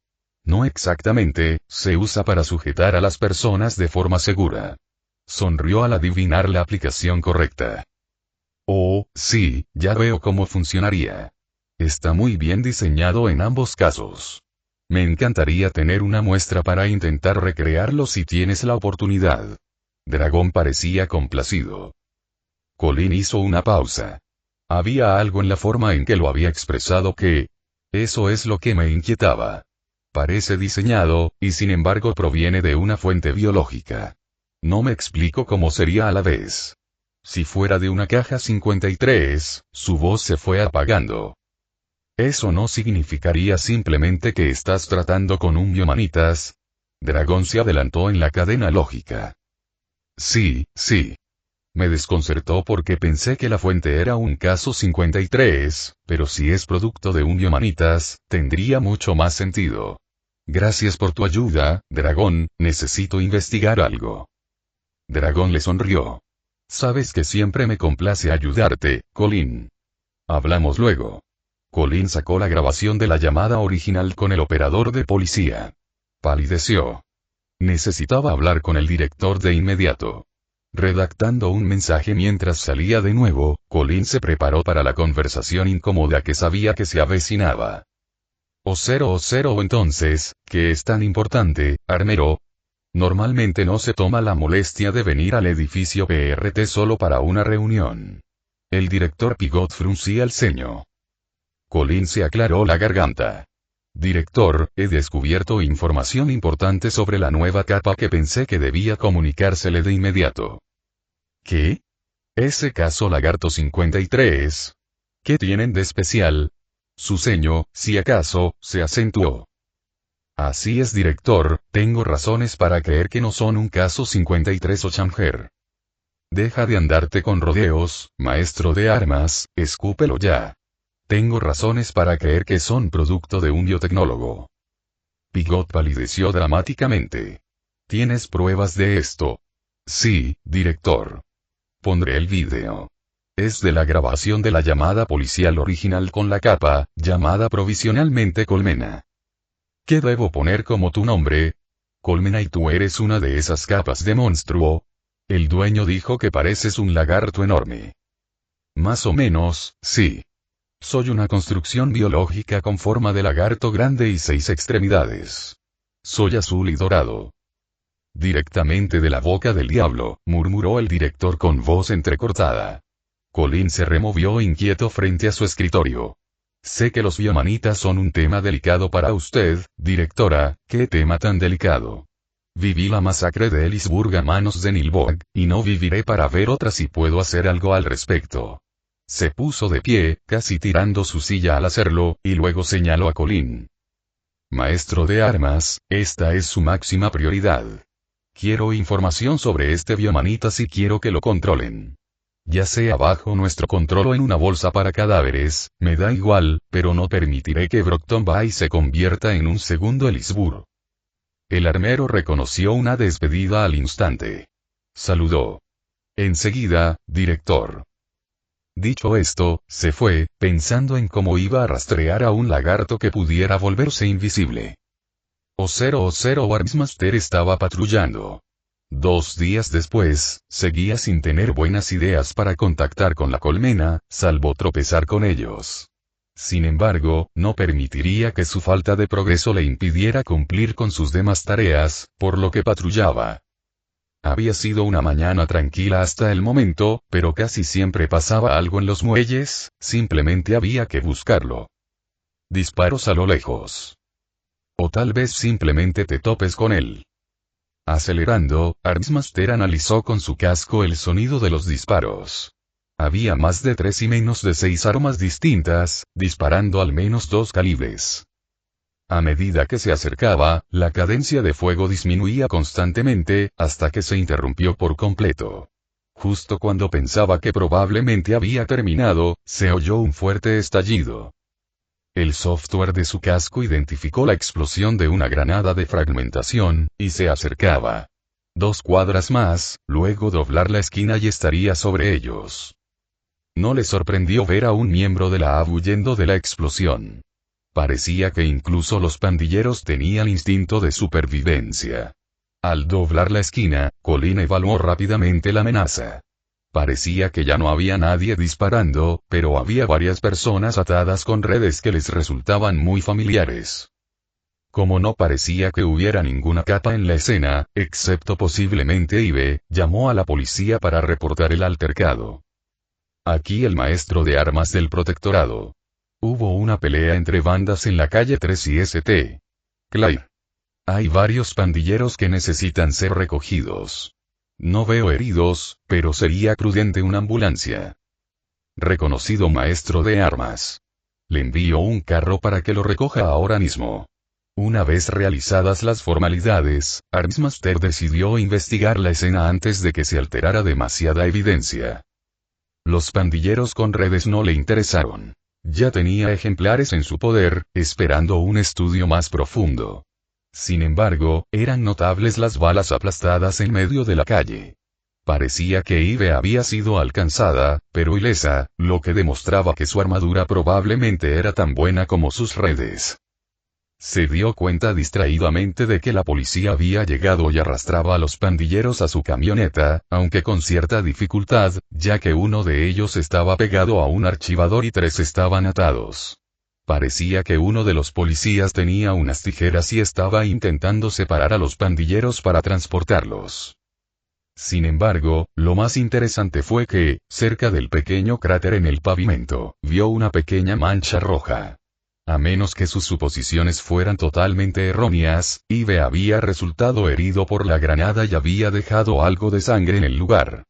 Speaker 1: No exactamente, se usa para sujetar a las personas de forma segura. Sonrió al adivinar la aplicación correcta. Oh, sí, ya veo cómo funcionaría. Está muy bien diseñado en ambos casos. Me encantaría tener una muestra para intentar recrearlo si tienes la oportunidad. Dragón parecía complacido. Colin hizo una pausa. Había algo en la forma en que lo había expresado que... Eso es lo que me inquietaba. Parece diseñado, y sin embargo proviene de una fuente biológica. No me explico cómo sería a la vez. Si fuera de una caja 53, su voz se fue apagando. ¿Eso no significaría simplemente que estás tratando con un biomanitas? Dragón se adelantó en la cadena lógica. Sí. Me desconcertó porque pensé que la fuente era un caso 53, pero si es producto de un biomanitas, tendría mucho más sentido. Gracias por tu ayuda, Dragón, necesito investigar algo. Dragón le sonrió. Sabes que siempre me complace ayudarte, Colin. Hablamos luego. Colin sacó la grabación de la llamada original con el operador de policía. Palideció. Necesitaba hablar con el director de inmediato. Redactando un mensaje mientras salía de nuevo, Colin se preparó para la conversación incómoda que sabía que se avecinaba. Entonces, ¿qué es tan importante, armero? Normalmente no se toma la molestia de venir al edificio PRT solo para una reunión. El director Pigot fruncía el ceño. Colin se aclaró la garganta. Director, he descubierto información importante sobre la nueva capa que pensé que debía comunicársele de inmediato. ¿Qué? ¿Ese caso Lagarto 53? ¿Qué tienen de especial? Su ceño, si acaso, se acentuó. Así es, director, tengo razones para creer que no son un caso 53 o Changer. Deja de andarte con rodeos, maestro de armas, escúpelo ya. Tengo razones para creer que son producto de un biotecnólogo. Pigot palideció dramáticamente. ¿Tienes pruebas de esto? Sí, director. Pondré el vídeo. Es de la grabación de la llamada policial original con la capa, llamada provisionalmente Colmena. ¿Qué debo poner como tu nombre? Colmena, y tú eres una de esas capas de monstruo. El dueño dijo que pareces un lagarto enorme. Más o menos, sí. Soy una construcción biológica con forma de lagarto grande y 6 extremidades. Soy azul y dorado. Directamente de la boca del diablo, murmuró el director con voz entrecortada. Colin se removió inquieto frente a su escritorio. Sé que los biomanitas son un tema delicado para usted, directora. ¿Qué tema tan delicado? Viví la masacre de Ellisburg a manos de Nilbog, y no viviré para ver otra si puedo hacer algo al respecto. Se puso de pie, casi tirando su silla al hacerlo, y luego señaló a Colin. Maestro de armas, esta es su máxima prioridad. Quiero información sobre este biomanitas y quiero que lo controlen. Ya sea bajo nuestro control o en una bolsa para cadáveres, me da igual, pero no permitiré que Brockton Bay se convierta en un segundo Ellisburg. El armero reconoció una despedida al instante. Saludó. Enseguida, director. Dicho esto, se fue, pensando en cómo iba a rastrear a un lagarto que pudiera volverse invisible. Armsmaster estaba patrullando. 2 días después, seguía sin tener buenas ideas para contactar con la colmena, salvo tropezar con ellos. Sin embargo, no permitiría que su falta de progreso le impidiera cumplir con sus demás tareas, por lo que patrullaba. Había sido una mañana tranquila hasta el momento, pero casi siempre pasaba algo en los muelles, simplemente había que buscarlo. Disparos a lo lejos. O tal vez simplemente te topes con él. Acelerando, Armsmaster analizó con su casco el sonido de los disparos. Había más de 3 y menos de 6 armas distintas, disparando al menos 2 calibres. A medida que se acercaba, la cadencia de fuego disminuía constantemente, hasta que se interrumpió por completo. Justo cuando pensaba que probablemente había terminado, se oyó un fuerte estallido. El software de su casco identificó la explosión de una granada de fragmentación, y se acercaba. 2 cuadras más, luego doblar la esquina y estaría sobre ellos. No le sorprendió ver a un miembro de la AB huyendo de la explosión. Parecía que incluso los pandilleros tenían instinto de supervivencia. Al doblar la esquina, Colin evaluó rápidamente la amenaza. Parecía que ya no había nadie disparando, pero había varias personas atadas con redes que les resultaban muy familiares. Como no parecía que hubiera ninguna capa en la escena, excepto posiblemente Ive, llamó a la policía para reportar el altercado. Aquí el maestro de armas del protectorado. Hubo una pelea entre bandas en la calle 3 y St. Clair. Hay varios pandilleros que necesitan ser recogidos. No veo heridos, pero sería prudente una ambulancia. Reconocido maestro de armas. Le envío un carro para que lo recoja ahora mismo. Una vez realizadas las formalidades, Armsmaster decidió investigar la escena antes de que se alterara demasiada evidencia. Los pandilleros con redes no le interesaron. Ya tenía ejemplares en su poder, esperando un estudio más profundo. Sin embargo, eran notables las balas aplastadas en medio de la calle. Parecía que Ive había sido alcanzada, pero ilesa, lo que demostraba que su armadura probablemente era tan buena como sus redes. Se dio cuenta distraídamente de que la policía había llegado y arrastraba a los pandilleros a su camioneta, aunque con cierta dificultad, ya que uno de ellos estaba pegado a un archivador y 3 estaban atados. Parecía que uno de los policías tenía unas tijeras y estaba intentando separar a los pandilleros para transportarlos. Sin embargo, lo más interesante fue que, cerca del pequeño cráter en el pavimento, vio una pequeña mancha roja. A menos que sus suposiciones fueran totalmente erróneas, Ive había resultado herido por la granada y había dejado algo de sangre en el lugar.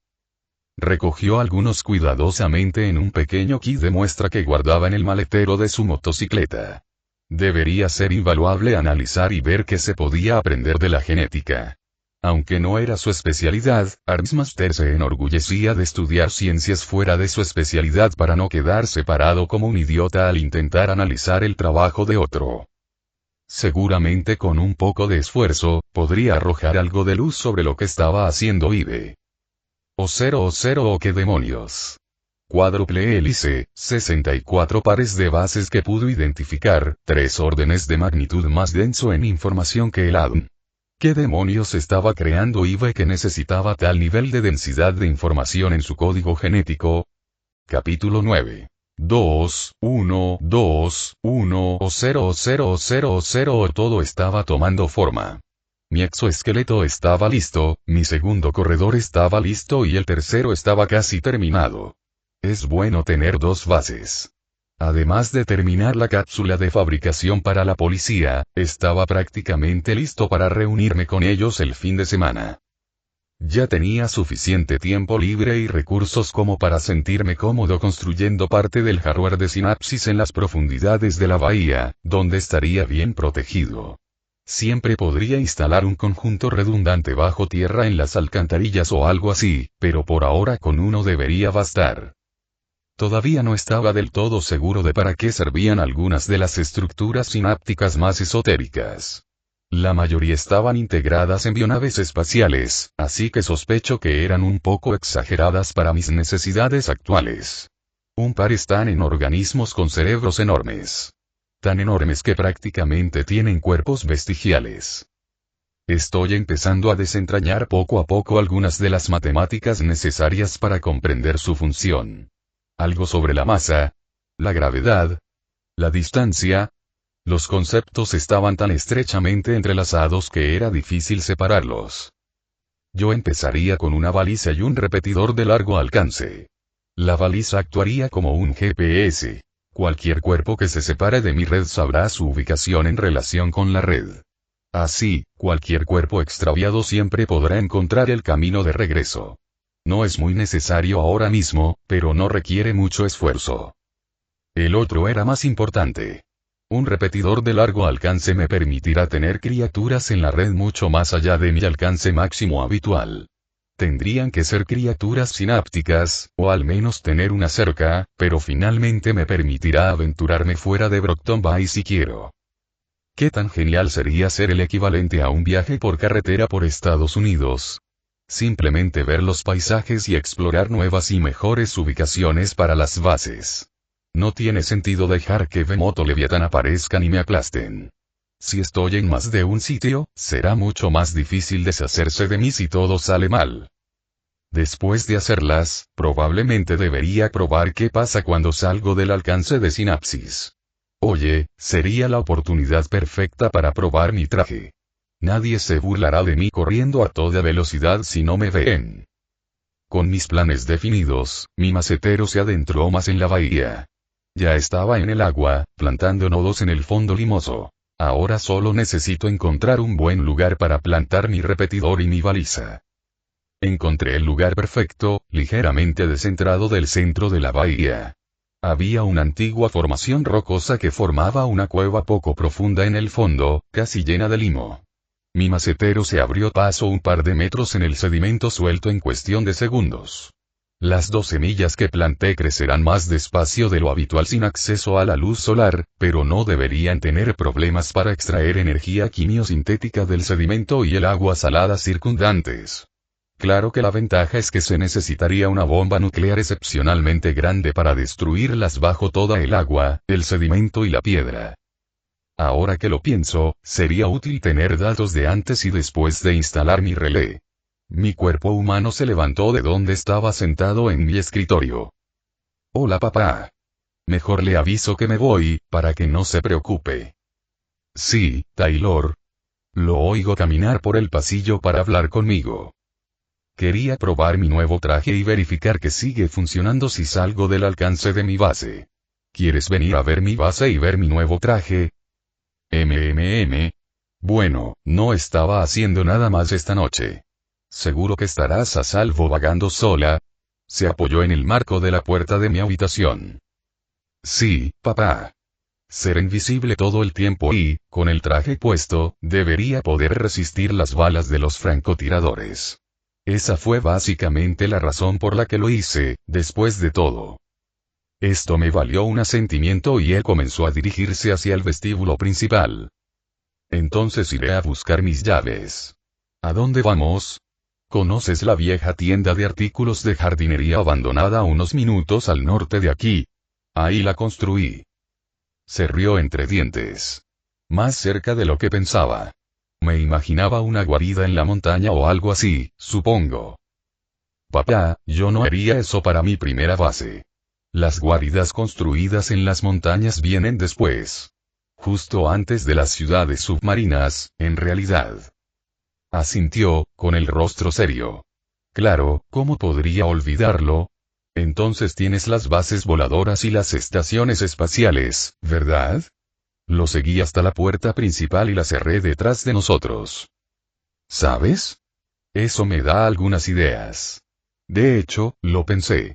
Speaker 1: Recogió algunos cuidadosamente en un pequeño kit de muestra que guardaba en el maletero de su motocicleta. Debería ser invaluable analizar y ver qué se podía aprender de la genética. Aunque no era su especialidad, Armsmaster se enorgullecía de estudiar ciencias fuera de su especialidad para no quedarse parado como un idiota al intentar analizar el trabajo de otro. Seguramente con un poco de esfuerzo, podría arrojar algo de luz sobre lo que estaba haciendo Ive. O qué demonios. Cuádruple hélice, 64 pares de bases que pudo identificar, 3 órdenes de magnitud más denso en información que el ADN. ¿Qué demonios estaba creando Ive que necesitaba tal nivel de densidad de información en su código genético? Capítulo 9. 2, 1, 2, 1 o 0 todo estaba tomando forma. Mi exoesqueleto estaba listo, mi segundo corredor estaba listo y el tercero estaba casi terminado. Es bueno tener 2 bases. Además de terminar la cápsula de fabricación para la policía, estaba prácticamente listo para reunirme con ellos el fin de semana. Ya tenía suficiente tiempo libre y recursos como para sentirme cómodo construyendo parte del hardware de Synapsis en las profundidades de la bahía, donde estaría bien protegido. Siempre podría instalar un conjunto redundante bajo tierra en las alcantarillas o algo así, pero por ahora con uno debería bastar. Todavía no estaba del todo seguro de para qué servían algunas de las estructuras sinápticas más esotéricas. La mayoría estaban integradas en bionaves espaciales, así que sospecho que eran un poco exageradas para mis necesidades actuales. Un par están en organismos con cerebros enormes. Tan enormes que prácticamente tienen cuerpos vestigiales. Estoy empezando a desentrañar poco a poco algunas de las matemáticas necesarias para comprender su función. Algo sobre la masa, la gravedad, la distancia. Los conceptos estaban tan estrechamente entrelazados que era difícil separarlos. Yo empezaría con una baliza y un repetidor de largo alcance. La baliza actuaría como un GPS. cualquier cuerpo que se separe de mi red sabrá su ubicación en relación con la red. Así, cualquier cuerpo extraviado siempre podrá encontrar el camino de regreso. No es muy necesario ahora mismo, pero no requiere mucho esfuerzo. El otro era más importante. Un repetidor de largo alcance me permitirá tener criaturas en la red mucho más allá de mi alcance máximo habitual. Tendrían que ser criaturas sinápticas, o al menos tener una cerca, pero finalmente me permitirá aventurarme fuera de Brockton Bay si quiero. ¿Qué tan genial sería ser el equivalente a un viaje por carretera por Estados Unidos? Simplemente ver los paisajes y explorar nuevas y mejores ubicaciones para las bases. No tiene sentido dejar que Behemoth o Leviatán aparezcan y me aplasten. Si estoy en más de un sitio, será mucho más difícil deshacerse de mí si todo sale mal. Después de hacerlas, probablemente debería probar qué pasa cuando salgo del alcance de Sinapsis. Oye, sería la oportunidad perfecta para probar mi traje. Nadie se burlará de mí corriendo a toda velocidad si no me ven. Con mis planes definidos, mi macetero se adentró más en la bahía. Ya estaba en el agua, plantando nodos en el fondo limoso. Ahora solo necesito encontrar un buen lugar para plantar mi repetidor y mi baliza. Encontré el lugar perfecto, ligeramente descentrado del centro de la bahía. Había una antigua formación rocosa que formaba una cueva poco profunda en el fondo, casi llena de limo. Mi macetero se abrió paso un par de metros en el sedimento suelto en cuestión de segundos. Las 2 semillas que planté crecerán más despacio de lo habitual sin acceso a la luz solar, pero no deberían tener problemas para extraer energía quimiosintética del sedimento y el agua salada circundantes. Claro que la ventaja es que se necesitaría una bomba nuclear excepcionalmente grande para destruirlas bajo toda el agua, el sedimento y la piedra. Ahora que lo pienso, sería útil tener datos de antes y después de instalar mi relé. Mi cuerpo humano se levantó de donde estaba sentado en mi escritorio. Hola papá. Mejor le aviso que me voy, para que no se preocupe. Sí, Taylor. Lo oigo caminar por el pasillo para hablar conmigo. Quería probar mi nuevo traje y verificar que sigue funcionando si salgo del alcance de mi base. ¿Quieres venir a ver mi base y ver mi nuevo traje? Bueno, no estaba haciendo nada más esta noche. ¿Seguro que estarás a salvo vagando sola? Se apoyó en el marco de la puerta de mi habitación. Sí, papá. Ser invisible todo el tiempo y, con el traje puesto, debería poder resistir las balas de los francotiradores. Esa fue básicamente la razón por la que lo hice, después de todo. Esto me valió un asentimiento y él comenzó a dirigirse hacia el vestíbulo principal. Entonces iré a buscar mis llaves. ¿A dónde vamos? ¿Conoces la vieja tienda de artículos de jardinería abandonada unos minutos al norte de aquí? Ahí la construí. Se rió entre dientes. Más cerca de lo que pensaba. Me imaginaba una guarida en la montaña o algo así, supongo. Papá, yo no haría eso para mi primera base. Las guaridas construidas en las montañas vienen después. Justo antes de las ciudades submarinas, en realidad. Asintió, con el rostro serio. Claro, ¿cómo podría olvidarlo? Entonces tienes las bases voladoras y las estaciones espaciales, ¿verdad? Lo seguí hasta la puerta principal y la cerré detrás de nosotros. ¿Sabes? Eso me da algunas ideas. De hecho, lo pensé.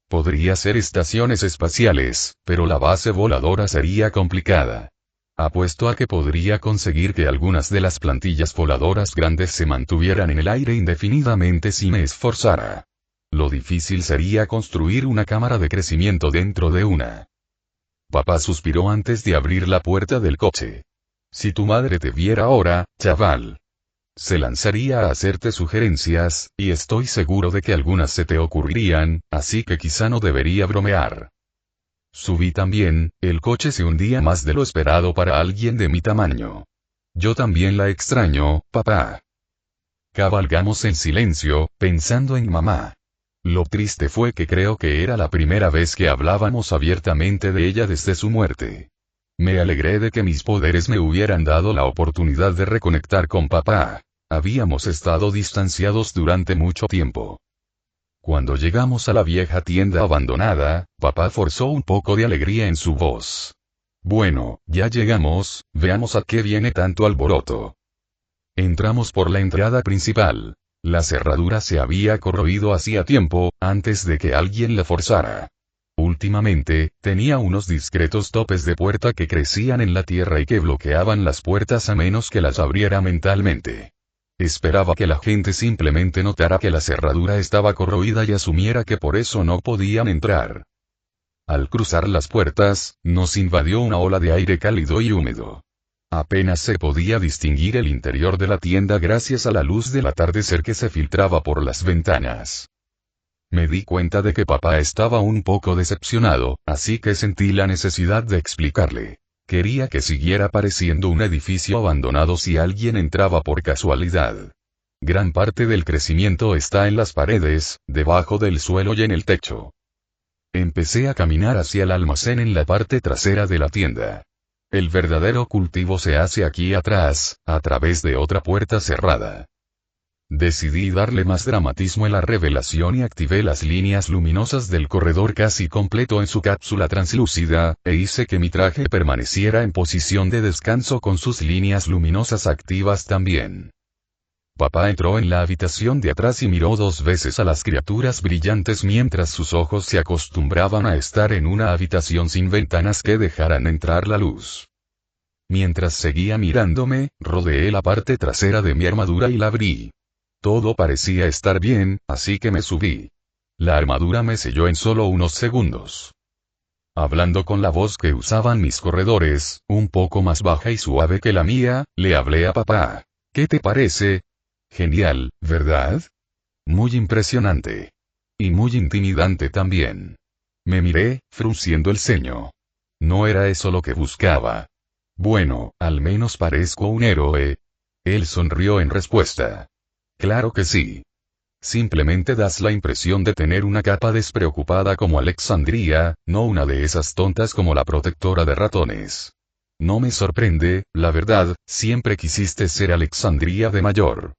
Speaker 1: Podría ser estaciones espaciales, pero la base voladora sería complicada. Apuesto a que podría conseguir que algunas de las plantillas voladoras grandes se mantuvieran en el aire indefinidamente si me esforzara. Lo difícil sería construir una cámara de crecimiento dentro de una. Papá suspiró antes de abrir la puerta del coche. Si tu madre te viera ahora, chaval. Se lanzaría a hacerte sugerencias, y estoy seguro de que algunas se te ocurrirían, así que quizá no debería bromear. Subí también, el coche se hundía más de lo esperado para alguien de mi tamaño. Yo también la extraño, papá. Cabalgamos en silencio, pensando en mamá. Lo triste fue que creo que era la primera vez que hablábamos abiertamente de ella desde su muerte. Me alegré de que mis poderes me hubieran dado la oportunidad de reconectar con papá. Habíamos estado distanciados durante mucho tiempo. Cuando llegamos a la vieja tienda abandonada, papá forzó un poco de alegría en su voz. Bueno, ya llegamos, veamos a qué viene tanto alboroto. Entramos por la entrada principal. La cerradura se había corroído hacía tiempo, antes de que alguien la forzara. Últimamente, tenía unos discretos topes de puerta que crecían en la tierra y que bloqueaban las puertas a menos que las abriera mentalmente. Esperaba que la gente simplemente notara que la cerradura estaba corroída y asumiera que por eso no podían entrar. Al cruzar las puertas, nos invadió una ola de aire cálido y húmedo. Apenas se podía distinguir el interior de la tienda gracias a la luz del atardecer que se filtraba por las ventanas. Me di cuenta de que papá estaba un poco decepcionado, así que sentí la necesidad de explicarle. Quería que siguiera pareciendo un edificio abandonado si alguien entraba por casualidad. Gran parte del crecimiento está en las paredes, debajo del suelo y en el techo. Empecé a caminar hacia el almacén en la parte trasera de la tienda. El verdadero cultivo se hace aquí atrás, a través de otra puerta cerrada. Decidí darle más dramatismo a la revelación y activé las líneas luminosas del corredor casi completo en su cápsula translúcida, e hice que mi traje permaneciera en posición de descanso con sus líneas luminosas activas también. Papá entró en la habitación de atrás y miró 2 veces a las criaturas brillantes mientras sus ojos se acostumbraban a estar en una habitación sin ventanas que dejaran entrar la luz. Mientras seguía mirándome, rodeé la parte trasera de mi armadura y la abrí. Todo parecía estar bien, así que me subí. La armadura me selló en solo unos segundos. Hablando con la voz que usaban mis corredores, un poco más baja y suave que la mía, le hablé a papá. ¿Qué te parece? Genial, ¿verdad? Muy impresionante. Y muy intimidante también. Me miré, frunciendo el ceño. No era eso lo que buscaba. Bueno, al menos parezco un héroe. Él sonrió en respuesta. Claro que sí. Simplemente das la impresión de tener una capa despreocupada como Alexandria, no una de esas tontas como la protectora de ratones. No me sorprende, la verdad, siempre quisiste ser Alexandria de mayor.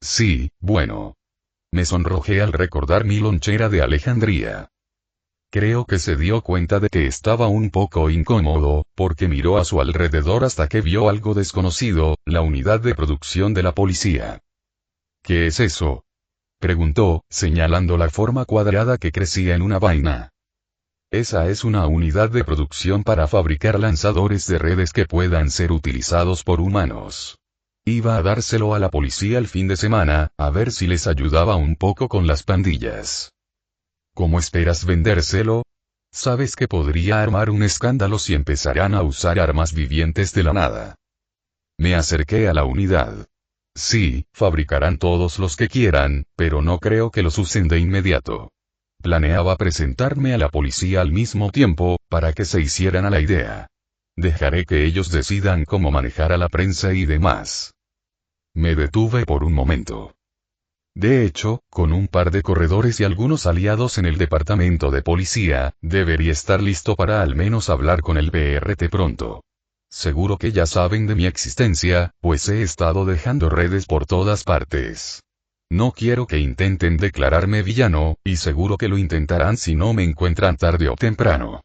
Speaker 1: Sí, bueno. Me sonrojé al recordar mi lonchera de Alejandría. Creo que se dio cuenta de que estaba un poco incómodo, porque miró a su alrededor hasta que vio algo desconocido, la unidad de producción de la policía. ¿Qué es eso? Preguntó, señalando la forma cuadrada que crecía en una vaina. Esa es una unidad de producción para fabricar lanzadores de redes que puedan ser utilizados por humanos. Iba a dárselo a la policía el fin de semana, a ver si les ayudaba un poco con las pandillas. ¿Cómo esperas vendérselo? Sabes que podría armar un escándalo si empezaran a usar armas vivientes de la nada. Me acerqué a la unidad. Sí, fabricarán todos los que quieran, pero no creo que los usen de inmediato. Planeaba presentarme a la policía al mismo tiempo, para que se hicieran a la idea. Dejaré que ellos decidan cómo manejar a la prensa y demás. Me detuve por un momento. De hecho, con un par de corredores y algunos aliados en el departamento de policía, debería estar listo para al menos hablar con el PRT pronto. Seguro que ya saben de mi existencia, pues he estado dejando redes por todas partes. No quiero que intenten declararme villano, y seguro que lo intentarán si no me encuentran tarde o temprano.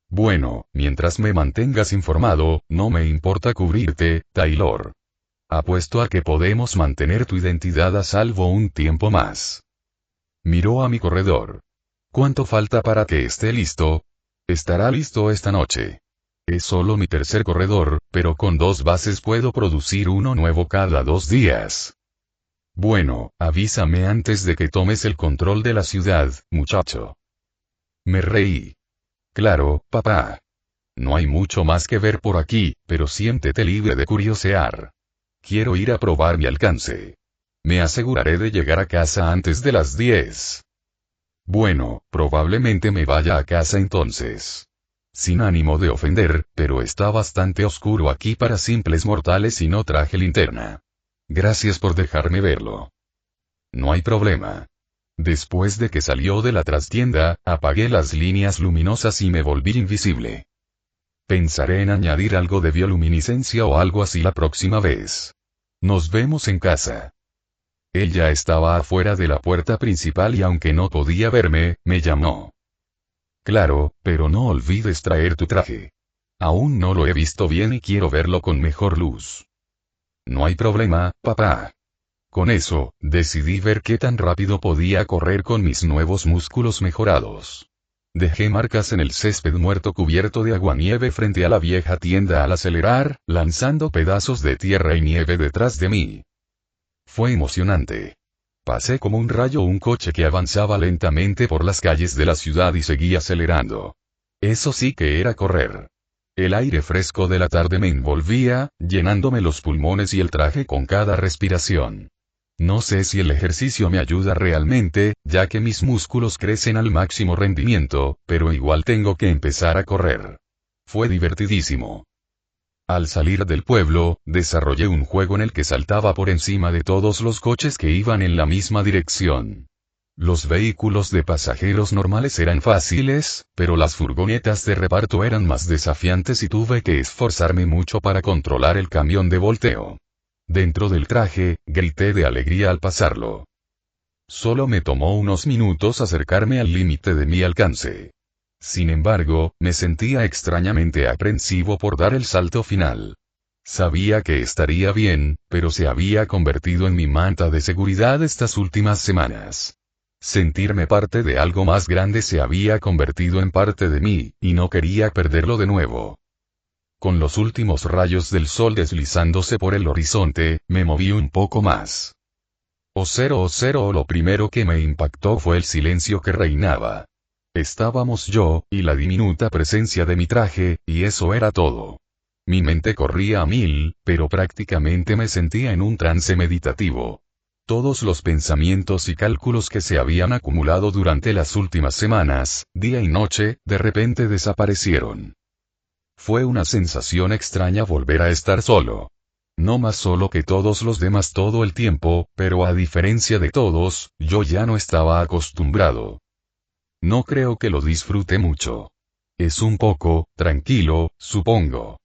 Speaker 1: Bueno, mientras me mantengas informado, no me importa cubrirte, Taylor. Apuesto a que podemos mantener tu identidad a salvo un tiempo más. Miró a mi corredor. ¿Cuánto falta para que esté listo? Estará listo esta noche. Es solo mi tercer corredor, pero con 2 bases puedo producir uno nuevo cada 2 días. Bueno, avísame antes de que tomes el control de la ciudad, muchacho. Me reí. Claro, papá. No hay mucho más que ver por aquí, pero siéntete libre de curiosear. Quiero ir a probar mi alcance. Me aseguraré de llegar a casa antes de las 10. Bueno, probablemente me vaya a casa entonces. Sin ánimo de ofender, pero está bastante oscuro aquí para simples mortales y no traje linterna. Gracias por dejarme verlo. No hay problema. Después de que salió de la trastienda, apagué las líneas luminosas y me volví invisible. Pensaré en añadir algo de bioluminiscencia o algo así la próxima vez. Nos vemos en casa. Él ya estaba afuera de la puerta principal y aunque no podía verme, me llamó. Claro, pero no olvides traer tu traje. Aún no lo he visto bien y quiero verlo con mejor luz. No hay problema, papá. Con eso, decidí ver qué tan rápido podía correr con mis nuevos músculos mejorados. Dejé marcas en el césped muerto cubierto de aguanieve frente a la vieja tienda al acelerar, lanzando pedazos de tierra y nieve detrás de mí. Fue emocionante. Pasé como un rayo un coche que avanzaba lentamente por las calles de la ciudad y seguía acelerando. Eso sí que era correr. El aire fresco de la tarde me envolvía, llenándome los pulmones y el traje con cada respiración. No sé si el ejercicio me ayuda realmente, ya que mis músculos crecen al máximo rendimiento, pero igual tengo que empezar a correr. Fue divertidísimo. Al salir del pueblo, desarrollé un juego en el que saltaba por encima de todos los coches que iban en la misma dirección. Los vehículos de pasajeros normales eran fáciles, pero las furgonetas de reparto eran más desafiantes y tuve que esforzarme mucho para controlar el camión de volteo. Dentro del traje, grité de alegría al pasarlo. Solo me tomó unos minutos acercarme al límite de mi alcance. Sin embargo, me sentía extrañamente aprensivo por dar el salto final. Sabía que estaría bien, pero se había convertido en mi manta de seguridad estas últimas semanas. Sentirme parte de algo más grande se había convertido en parte de mí, y no quería perderlo de nuevo. Con los últimos rayos del sol deslizándose por el horizonte, me moví un poco más. Lo primero que me impactó fue el silencio que reinaba. Estábamos yo, y la diminuta presencia de mi traje, y eso era todo. Mi mente corría a 1000, pero prácticamente me sentía en un trance meditativo. Todos los pensamientos y cálculos que se habían acumulado durante las últimas semanas, día y noche, de repente desaparecieron. Fue una sensación extraña volver a estar solo. No más solo que todos los demás todo el tiempo, pero a diferencia de todos, yo ya no estaba acostumbrado. No creo que lo disfrute mucho. Es un poco, tranquilo, supongo.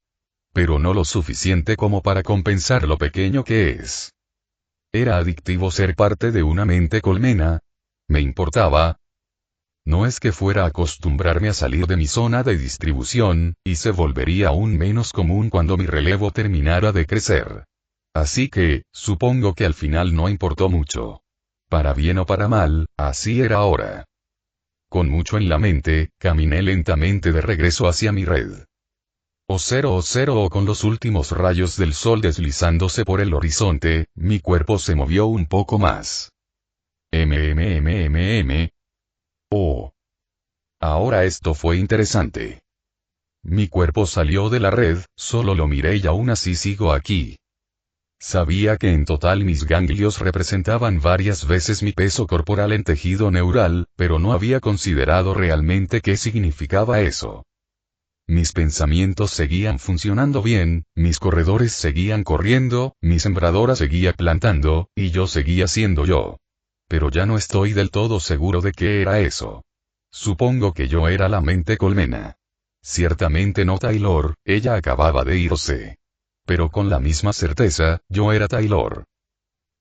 Speaker 1: Pero no lo suficiente como para compensar lo pequeño que es. Era adictivo ser parte de una mente colmena. ¿Me importaba? No es que fuera a acostumbrarme a salir de mi zona de distribución, y se volvería aún menos común cuando mi relevo terminara de crecer. Así que, supongo que al final no importó mucho. Para bien o para mal, así era ahora. Con mucho en la mente, caminé lentamente de regreso hacia mi red. Con los últimos rayos del sol deslizándose por el horizonte, mi cuerpo se movió un poco más. Oh. Ahora esto fue interesante. Mi cuerpo salió de la red, solo lo miré y aún así sigo aquí. Sabía que en total mis ganglios representaban varias veces mi peso corporal en tejido neural, pero no había considerado realmente qué significaba eso. Mis pensamientos seguían funcionando bien, mis corredores seguían corriendo, mi sembradora seguía plantando, y yo seguía siendo yo. Pero ya no estoy del todo seguro de qué era eso. Supongo que yo era la mente colmena. Ciertamente no Taylor, ella acababa de irse. Pero con la misma certeza, yo era Taylor.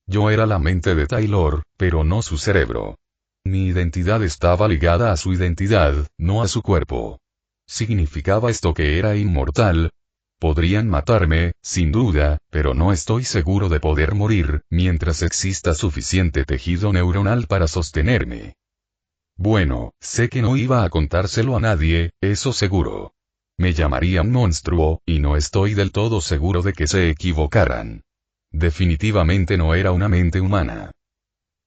Speaker 1: Yo era la mente de Taylor, pero no su cerebro. Mi identidad estaba ligada a su identidad, no a su cuerpo. ¿Significaba esto que era inmortal? Podrían matarme, sin duda, pero no estoy seguro de poder morir, mientras exista suficiente tejido neuronal para sostenerme. Bueno, sé que no iba a contárselo a nadie, eso seguro. Me llamarían monstruo, y no estoy del todo seguro de que se equivocaran. Definitivamente no era una mente humana.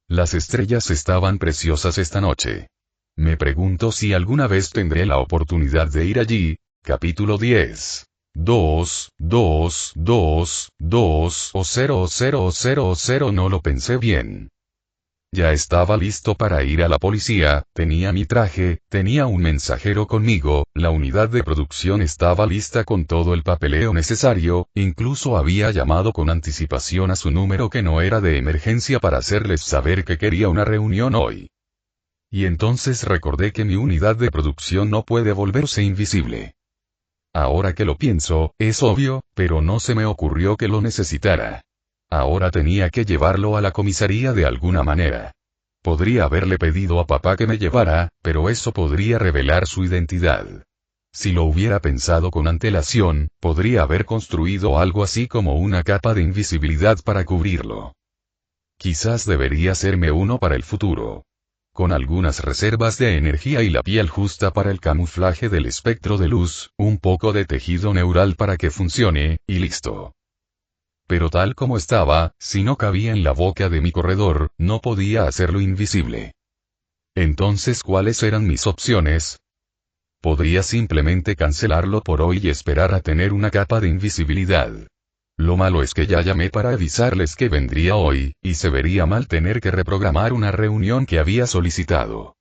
Speaker 1: Las estrellas estaban preciosas esta noche. Me pregunto si alguna vez tendré la oportunidad de ir allí. Capítulo 10. 2 no lo pensé bien. Ya estaba listo para ir a la policía, tenía mi traje, tenía un mensajero conmigo, la unidad de producción estaba lista con todo el papeleo necesario, incluso había llamado con anticipación a su número que no era de emergencia para hacerles saber que quería una reunión hoy. Y entonces recordé que mi unidad de producción no puede volverse invisible. Ahora que lo pienso, es obvio, pero no se me ocurrió que lo necesitara. Ahora tenía que llevarlo a la comisaría de alguna manera. Podría haberle pedido a papá que me llevara, pero eso podría revelar su identidad. Si lo hubiera pensado con antelación, podría haber construido algo así como una capa de invisibilidad para cubrirlo. Quizás debería hacerme uno para el futuro. Con algunas reservas de energía y la piel justa para el camuflaje del espectro de luz, un poco de tejido neural para que funcione, y listo. Pero tal como estaba, si no cabía en la boca de mi corredor, no podía hacerlo invisible. Entonces, ¿cuáles eran mis opciones? Podría simplemente cancelarlo por hoy y esperar a tener una capa de invisibilidad. Lo malo es que ya llamé para avisarles que vendría hoy, y se vería mal tener que reprogramar una reunión que había solicitado.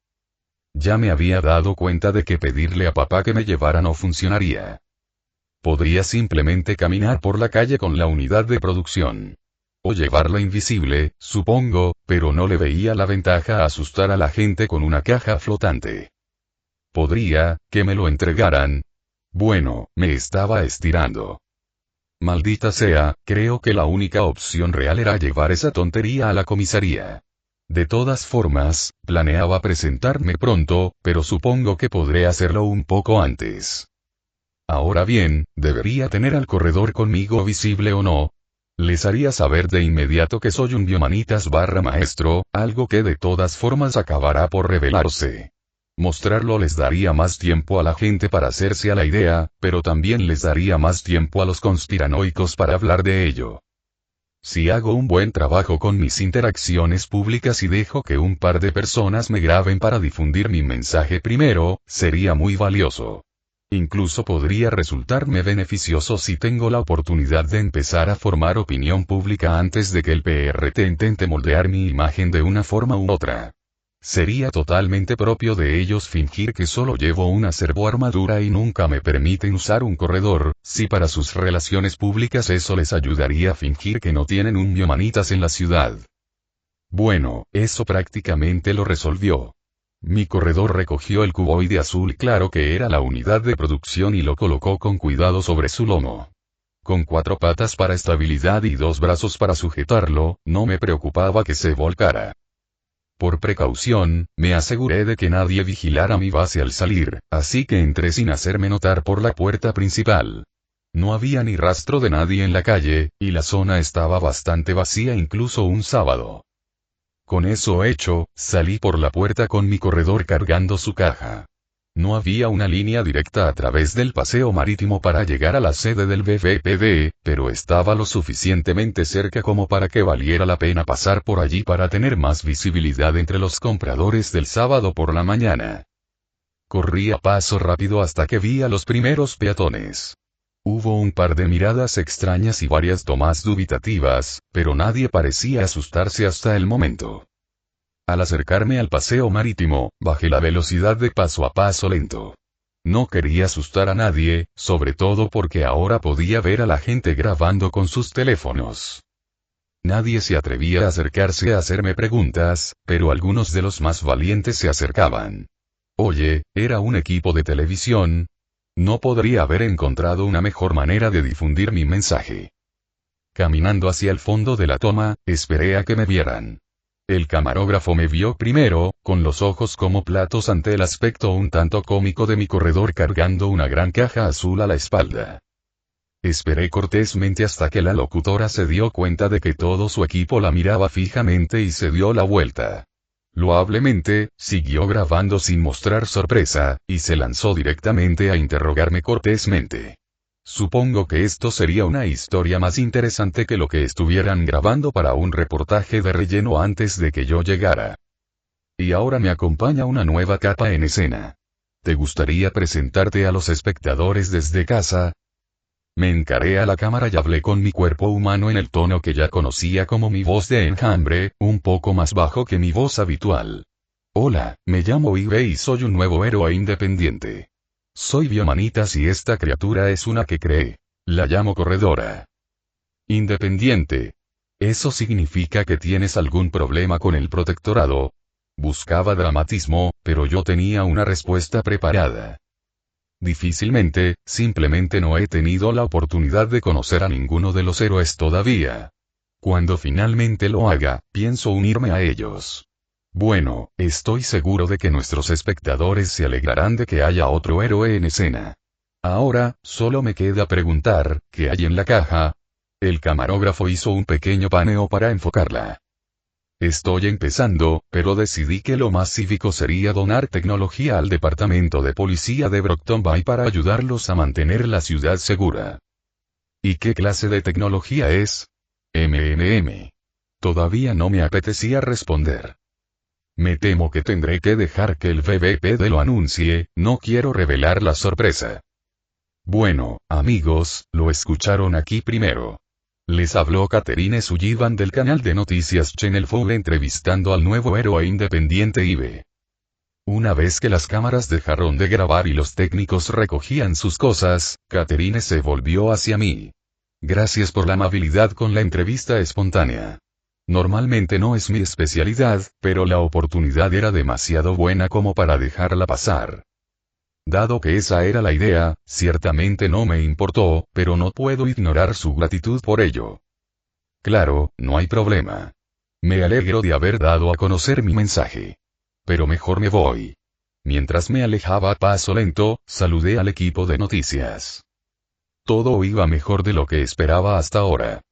Speaker 1: Ya me había dado cuenta de que pedirle a papá que me llevara no funcionaría. Podría simplemente caminar por la calle con la unidad de producción. O llevarla invisible, supongo, pero no le veía la ventaja a asustar a la gente con una caja flotante. Podría, que me lo entregaran. Bueno, me estaba estirando. Maldita sea, creo que la única opción real era llevar esa tontería a la comisaría. De todas formas, planeaba presentarme pronto, pero supongo que podré hacerlo un poco antes. Ahora bien, ¿debería tener al corredor conmigo visible o no? Les haría saber de inmediato que soy un biomanitas maestro, algo que de todas formas acabará por revelarse. Mostrarlo les daría más tiempo a la gente para hacerse a la idea, pero también les daría más tiempo a los conspiranoicos para hablar de ello. Si hago un buen trabajo con mis interacciones públicas y dejo que un par de personas me graben para difundir mi mensaje primero, sería muy valioso. Incluso podría resultarme beneficioso si tengo la oportunidad de empezar a formar opinión pública antes de que el PRT intente moldear mi imagen de una forma u otra. Sería totalmente propio de ellos fingir que solo llevo una servoarmadura y nunca me permiten usar un corredor, si para sus relaciones públicas eso les ayudaría a fingir que no tienen un biomanitas en la ciudad. Bueno, eso prácticamente lo resolvió. Mi corredor recogió el cuboide azul claro que era la unidad de producción y lo colocó con cuidado sobre su lomo. Con 4 patas para estabilidad y 2 brazos para sujetarlo, no me preocupaba que se volcara. Por precaución, me aseguré de que nadie vigilara mi base al salir, así que entré sin hacerme notar por la puerta principal. No había ni rastro de nadie en la calle, y la zona estaba bastante vacía incluso un sábado. Con eso hecho, salí por la puerta con mi corredor cargando su caja. No había una línea directa a través del paseo marítimo para llegar a la sede del BVPD, pero estaba lo suficientemente cerca como para que valiera la pena pasar por allí para tener más visibilidad entre los compradores del sábado por la mañana. Corrí a paso rápido hasta que vi a los primeros peatones. Hubo un par de miradas extrañas y varias tomas dubitativas, pero nadie parecía asustarse hasta el momento. Al acercarme al paseo marítimo, bajé la velocidad de paso a paso lento. No quería asustar a nadie, sobre todo porque ahora podía ver a la gente grabando con sus teléfonos. Nadie se atrevía a acercarse a hacerme preguntas, pero algunos de los más valientes se acercaban. Oye, era un equipo de televisión. No podría haber encontrado una mejor manera de difundir mi mensaje. Caminando hacia el fondo de la toma, esperé a que me vieran. El camarógrafo me vio primero, con los ojos como platos ante el aspecto un tanto cómico de mi corredor cargando una gran caja azul a la espalda. Esperé cortésmente hasta que la locutora se dio cuenta de que todo su equipo la miraba fijamente y se dio la vuelta. Loablemente, siguió grabando sin mostrar sorpresa, y se lanzó directamente a interrogarme cortésmente. Supongo que esto sería una historia más interesante que lo que estuvieran grabando para un reportaje de relleno antes de que yo llegara. Y ahora me acompaña una nueva capa en escena. ¿Te gustaría presentarte a los espectadores desde casa? Me encaré a la cámara y hablé con mi cuerpo humano en el tono que ya conocía como mi voz de enjambre, un poco más bajo que mi voz habitual. Hola, me llamo Ibe y soy un nuevo héroe independiente. Soy biomanitas y esta criatura es una que cree. La llamo corredora. Independiente. ¿Eso significa que tienes algún problema con el protectorado? Buscaba dramatismo, pero yo tenía una respuesta preparada. Difícilmente, simplemente no he tenido la oportunidad de conocer a ninguno de los héroes todavía. Cuando finalmente lo haga, pienso unirme a ellos. Bueno, estoy seguro de que nuestros espectadores se alegrarán de que haya otro héroe en escena. Ahora, solo me queda preguntar, ¿qué hay en la caja? El camarógrafo hizo un pequeño paneo para enfocarla. Estoy empezando, pero decidí que lo más cívico sería donar tecnología al departamento de policía de Brockton Bay para ayudarlos a mantener la ciudad segura. ¿Y qué clase de tecnología es? Todavía no me apetecía responder. Me temo que tendré que dejar que el BBPD lo anuncie, no quiero revelar la sorpresa. Bueno, amigos, lo escucharon aquí primero. Les habló Catherine Sullivan del canal de noticias Channel 4 entrevistando al nuevo héroe independiente Ive. Una vez que las cámaras dejaron de grabar y los técnicos recogían sus cosas, Catherine se volvió hacia mí. Gracias por la amabilidad con la entrevista espontánea. Normalmente no es mi especialidad, pero la oportunidad era demasiado buena como para dejarla pasar. Dado que esa era la idea, ciertamente no me importó, pero no puedo ignorar su gratitud por ello. Claro, no hay problema. Me alegro de haber dado a conocer mi mensaje. Pero mejor me voy. Mientras me alejaba a paso lento, saludé al equipo de noticias. Todo iba mejor de lo que esperaba hasta ahora.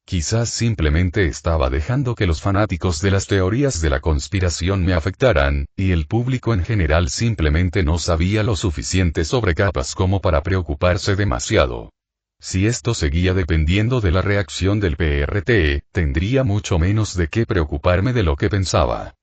Speaker 1: Quizás simplemente estaba dejando que los fanáticos de las teorías de la conspiración me afectaran, y el público en general simplemente no sabía lo suficiente sobre capas como para preocuparse demasiado. Si esto seguía dependiendo de la reacción del PRT, tendría mucho menos de qué preocuparme de lo que pensaba.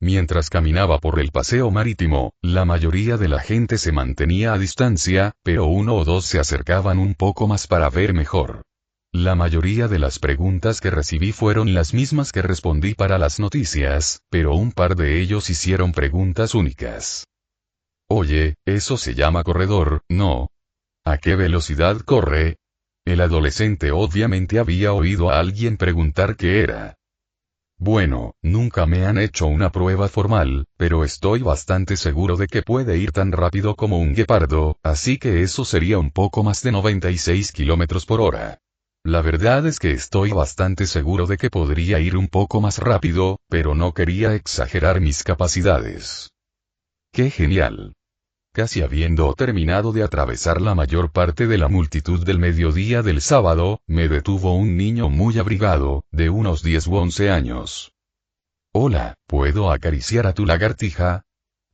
Speaker 1: Mientras caminaba por el paseo marítimo, la mayoría de la gente se mantenía a distancia, pero uno o dos se acercaban un poco más para ver mejor. La mayoría de las preguntas que recibí fueron las mismas que respondí para las noticias, pero un par de ellos hicieron preguntas únicas. Oye, eso se llama corredor, ¿no? ¿A qué velocidad corre? El adolescente obviamente había oído a alguien preguntar qué era. Bueno, nunca me han hecho una prueba formal, pero estoy bastante seguro de que puede ir tan rápido como un guepardo, así que eso sería un poco más de 96 km por hora. La verdad es que estoy bastante seguro de que podría ir un poco más rápido, pero no quería exagerar mis capacidades. ¡Qué genial! Casi habiendo terminado de atravesar la mayor parte de la multitud del mediodía del sábado, me detuvo un niño muy abrigado, de unos 10 u 11 años. Hola, ¿puedo acariciar a tu lagartija?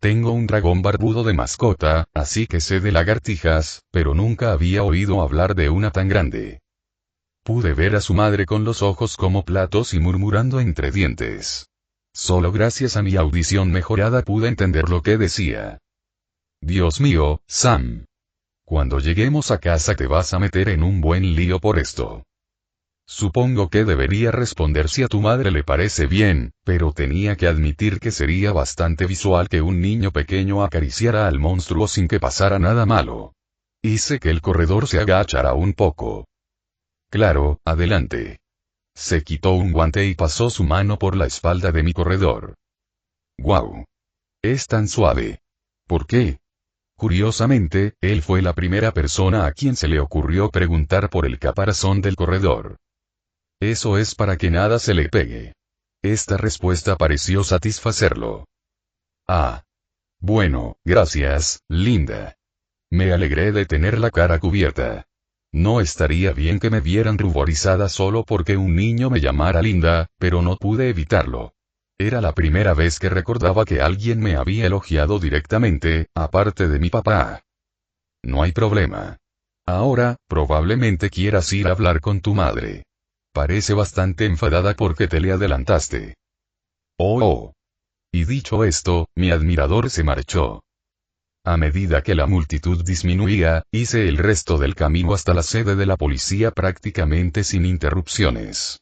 Speaker 1: Tengo un dragón barbudo de mascota, así que sé de lagartijas, pero nunca había oído hablar de una tan grande. Pude ver a su madre con los ojos como platos y murmurando entre dientes. Solo gracias a mi audición mejorada pude entender lo que decía. Dios mío, Sam. Cuando lleguemos a casa te vas a meter en un buen lío por esto. Supongo que debería responder si a tu madre le parece bien, pero tenía que admitir que sería bastante visual que un niño pequeño acariciara al monstruo sin que pasara nada malo. Hice que el corredor se agachara un poco. Claro, adelante. Se quitó un guante y pasó su mano por la espalda de mi corredor. ¡Guau! Es tan suave. ¿Por qué? Curiosamente, él fue la primera persona a quien se le ocurrió preguntar por el caparazón del corredor. Eso es para que nada se le pegue. Esta respuesta pareció satisfacerlo. Ah. Bueno, gracias, linda. Me alegré de tener la cara cubierta. No estaría bien que me vieran ruborizada solo porque un niño me llamara linda, pero no pude evitarlo. Era la primera vez que recordaba que alguien me había elogiado directamente, aparte de mi papá. No hay problema. Ahora, probablemente quieras ir a hablar con tu madre. Parece bastante enfadada porque te le adelantaste. Oh. Y dicho esto, mi admirador se marchó. A medida que la multitud disminuía, hice el resto del camino hasta la sede de la policía prácticamente sin interrupciones.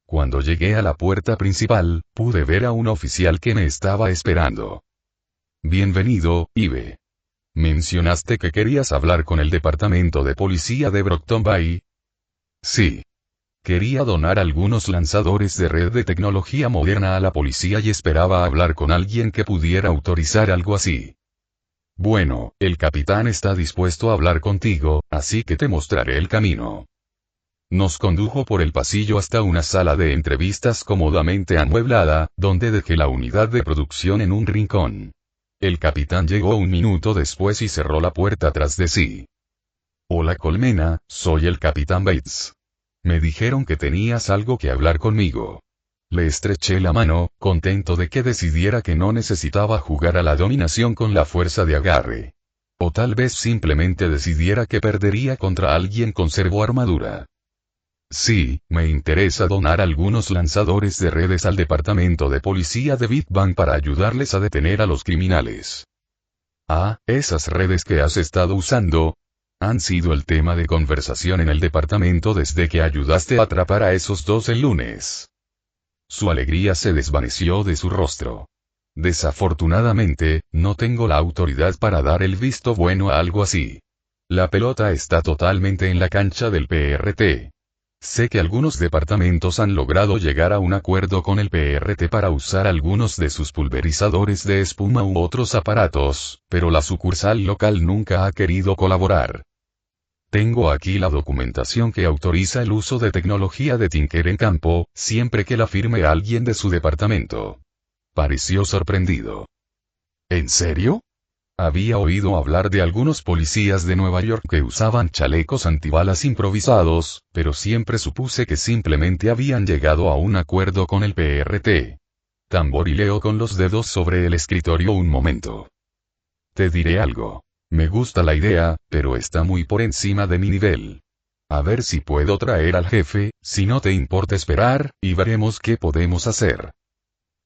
Speaker 1: Cuando llegué a la puerta principal, pude ver a un oficial que me estaba esperando. Bienvenido, Ive. ¿Mencionaste que querías hablar con el departamento de policía de Brockton Bay? Sí. Quería donar algunos lanzadores de red de tecnología moderna a la policía y esperaba hablar con alguien que pudiera autorizar algo así. Bueno, el capitán está dispuesto a hablar contigo, así que te mostraré el camino. Nos condujo por el pasillo hasta una sala de entrevistas cómodamente amueblada, donde dejé la unidad de producción en un rincón. El capitán llegó un minuto después y cerró la puerta tras de sí. Hola Colmena, soy el capitán Bates. Me dijeron que tenías algo que hablar conmigo. Le estreché la mano, contento de que decidiera que no necesitaba jugar a la dominación con la fuerza de agarre. O tal vez simplemente decidiera que perdería contra alguien con servoarmadura. Sí, me interesa donar algunos lanzadores de redes al departamento de policía de Big Bang para ayudarles a detener a los criminales. Ah, esas redes que has estado usando han sido el tema de conversación en el departamento desde que ayudaste a atrapar a esos dos el lunes. Su alegría se desvaneció de su rostro. Desafortunadamente, no tengo la autoridad para dar el visto bueno a algo así. La pelota está totalmente en la cancha del PRT. Sé que algunos departamentos han logrado llegar a un acuerdo con el PRT para usar algunos de sus pulverizadores de espuma u otros aparatos, pero la sucursal local nunca ha querido colaborar. Tengo aquí la documentación que autoriza el uso de tecnología de Tinker en campo, siempre que la firme alguien de su departamento. Pareció sorprendido. ¿En serio? Había oído hablar de algunos policías de Nueva York que usaban chalecos antibalas improvisados, pero siempre supuse que simplemente habían llegado a un acuerdo con el PRT. Tamborileó con los dedos sobre el escritorio un momento. Te diré algo. Me gusta la idea, pero está muy por encima de mi nivel. A ver si puedo traer al jefe, si no te importa esperar, y veremos qué podemos hacer.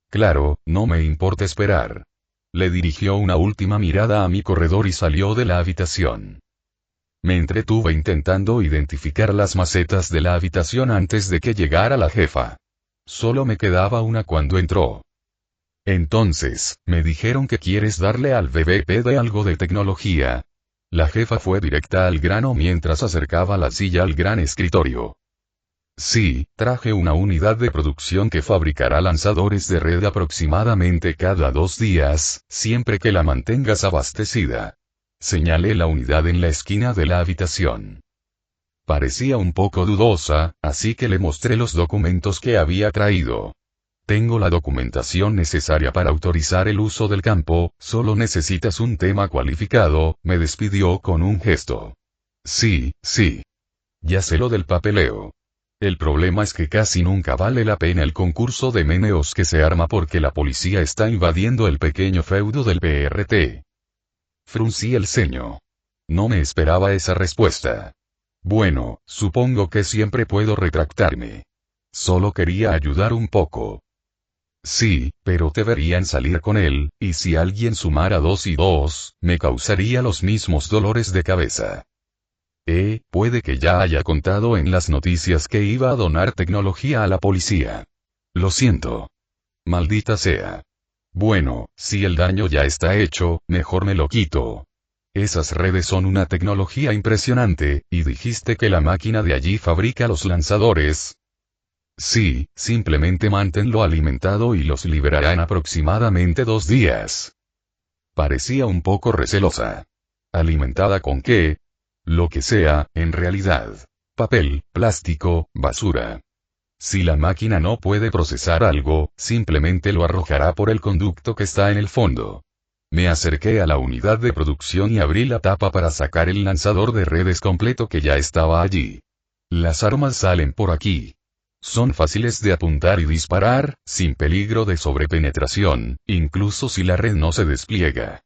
Speaker 1: Claro, no me importa esperar. Le dirigió una última mirada a mi corredor y salió de la habitación. Me entretuve intentando identificar las macetas de la habitación antes de que llegara la jefa. Solo me quedaba una cuando entró. Entonces, me dijeron que quieres darle al BBP de algo de tecnología. La jefa fue directa al grano mientras acercaba la silla al gran escritorio. Sí, traje una unidad de producción que fabricará lanzadores de red aproximadamente cada 2 días, siempre que la mantengas abastecida. Señalé la unidad en la esquina de la habitación. Parecía un poco dudosa, así que le mostré los documentos que había traído. Tengo la documentación necesaria para autorizar el uso del campo, solo necesitas un tema cualificado, me despidió con un gesto. Sí, sí. Ya sé lo del papeleo. El problema es que casi nunca vale la pena el concurso de meneos que se arma porque la policía está invadiendo el pequeño feudo del PRT. Fruncí el ceño. No me esperaba esa respuesta. Bueno, supongo que siempre puedo retractarme. Solo quería ayudar un poco. Sí, pero deberían salir con él, y si alguien sumara 2 y 2, me causaría los mismos dolores de cabeza. Puede que ya haya contado en las noticias que iba a donar tecnología a la policía. Lo siento. Maldita sea. Bueno, si el daño ya está hecho, mejor me lo quito. Esas redes son una tecnología impresionante, y dijiste que la máquina de allí fabrica los lanzadores. Sí, simplemente manténlo alimentado y los liberará en aproximadamente 2 días. Parecía un poco recelosa. ¿Alimentada con qué? Lo que sea, en realidad. Papel, plástico, basura. Si la máquina no puede procesar algo, simplemente lo arrojará por el conducto que está en el fondo. Me acerqué a la unidad de producción y abrí la tapa para sacar el lanzador de redes completo que ya estaba allí. Las armas salen por aquí. Son fáciles de apuntar y disparar, sin peligro de sobrepenetración, incluso si la red no se despliega.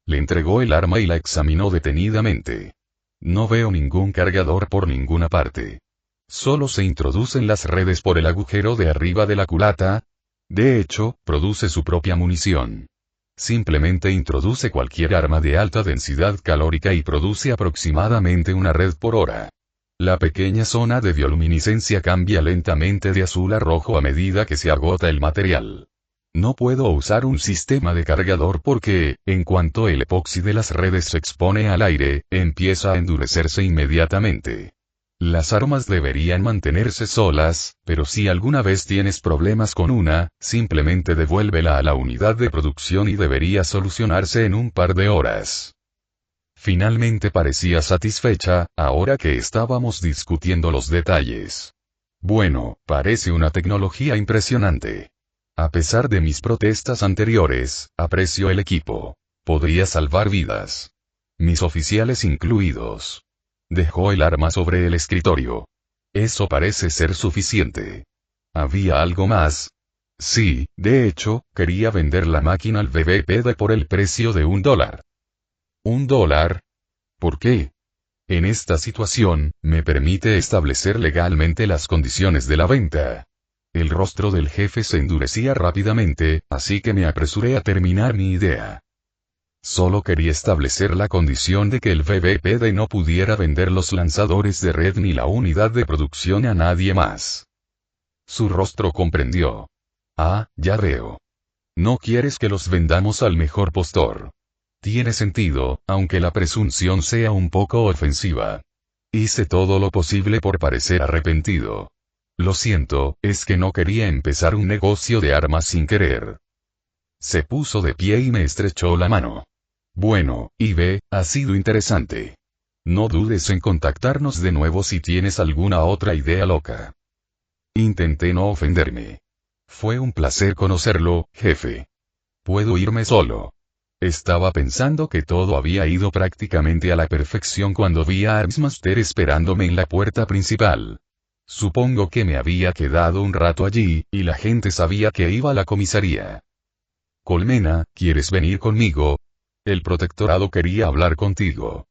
Speaker 1: Le entregó el arma y la examinó detenidamente. No veo ningún cargador por ninguna parte. Solo se introducen las redes por el agujero de arriba de la culata. De hecho, produce su propia munición. Simplemente introduce cualquier arma de alta densidad calórica y produce aproximadamente una red por hora. La pequeña zona de bioluminiscencia cambia lentamente de azul a rojo a medida que se agota el material. No puedo usar un sistema de cargador porque, en cuanto el epoxi de las redes se expone al aire, empieza a endurecerse inmediatamente. Las armas deberían mantenerse solas, pero si alguna vez tienes problemas con una, simplemente devuélvela a la unidad de producción y debería solucionarse en un par de horas. Finalmente parecía satisfecha, ahora que estábamos discutiendo los detalles. Bueno, parece una tecnología impresionante. A pesar de mis protestas anteriores, aprecio el equipo. Podría salvar vidas. Mis oficiales incluidos. Dejó el arma sobre el escritorio. Eso parece ser suficiente. ¿Había algo más? Sí, de hecho, quería vender la máquina al BBPD por el precio de $1. ¿$1? ¿Por qué? En esta situación, me permite establecer legalmente las condiciones de la venta. El rostro del jefe se endurecía rápidamente, así que me apresuré a terminar mi idea. Solo quería establecer la condición de que el BBPD no pudiera vender los lanzadores de red ni la unidad de producción a nadie más. Su rostro comprendió. Ah, ya veo. No quieres que los vendamos al mejor postor. Tiene sentido, aunque la presunción sea un poco ofensiva. Hice todo lo posible por parecer arrepentido. Lo siento, es que no quería empezar un negocio de armas sin querer. Se puso de pie y me estrechó la mano. Bueno, Ive, ha sido interesante. No dudes en contactarnos de nuevo si tienes alguna otra idea loca. Intenté no ofenderme. Fue un placer conocerlo, jefe. ¿Puedo irme solo? Estaba pensando que todo había ido prácticamente a la perfección cuando vi a Armsmaster esperándome en la puerta principal. Supongo que me había quedado un rato allí, y la gente sabía que iba a la comisaría. Colmena, ¿quieres venir conmigo? El protectorado quería hablar contigo.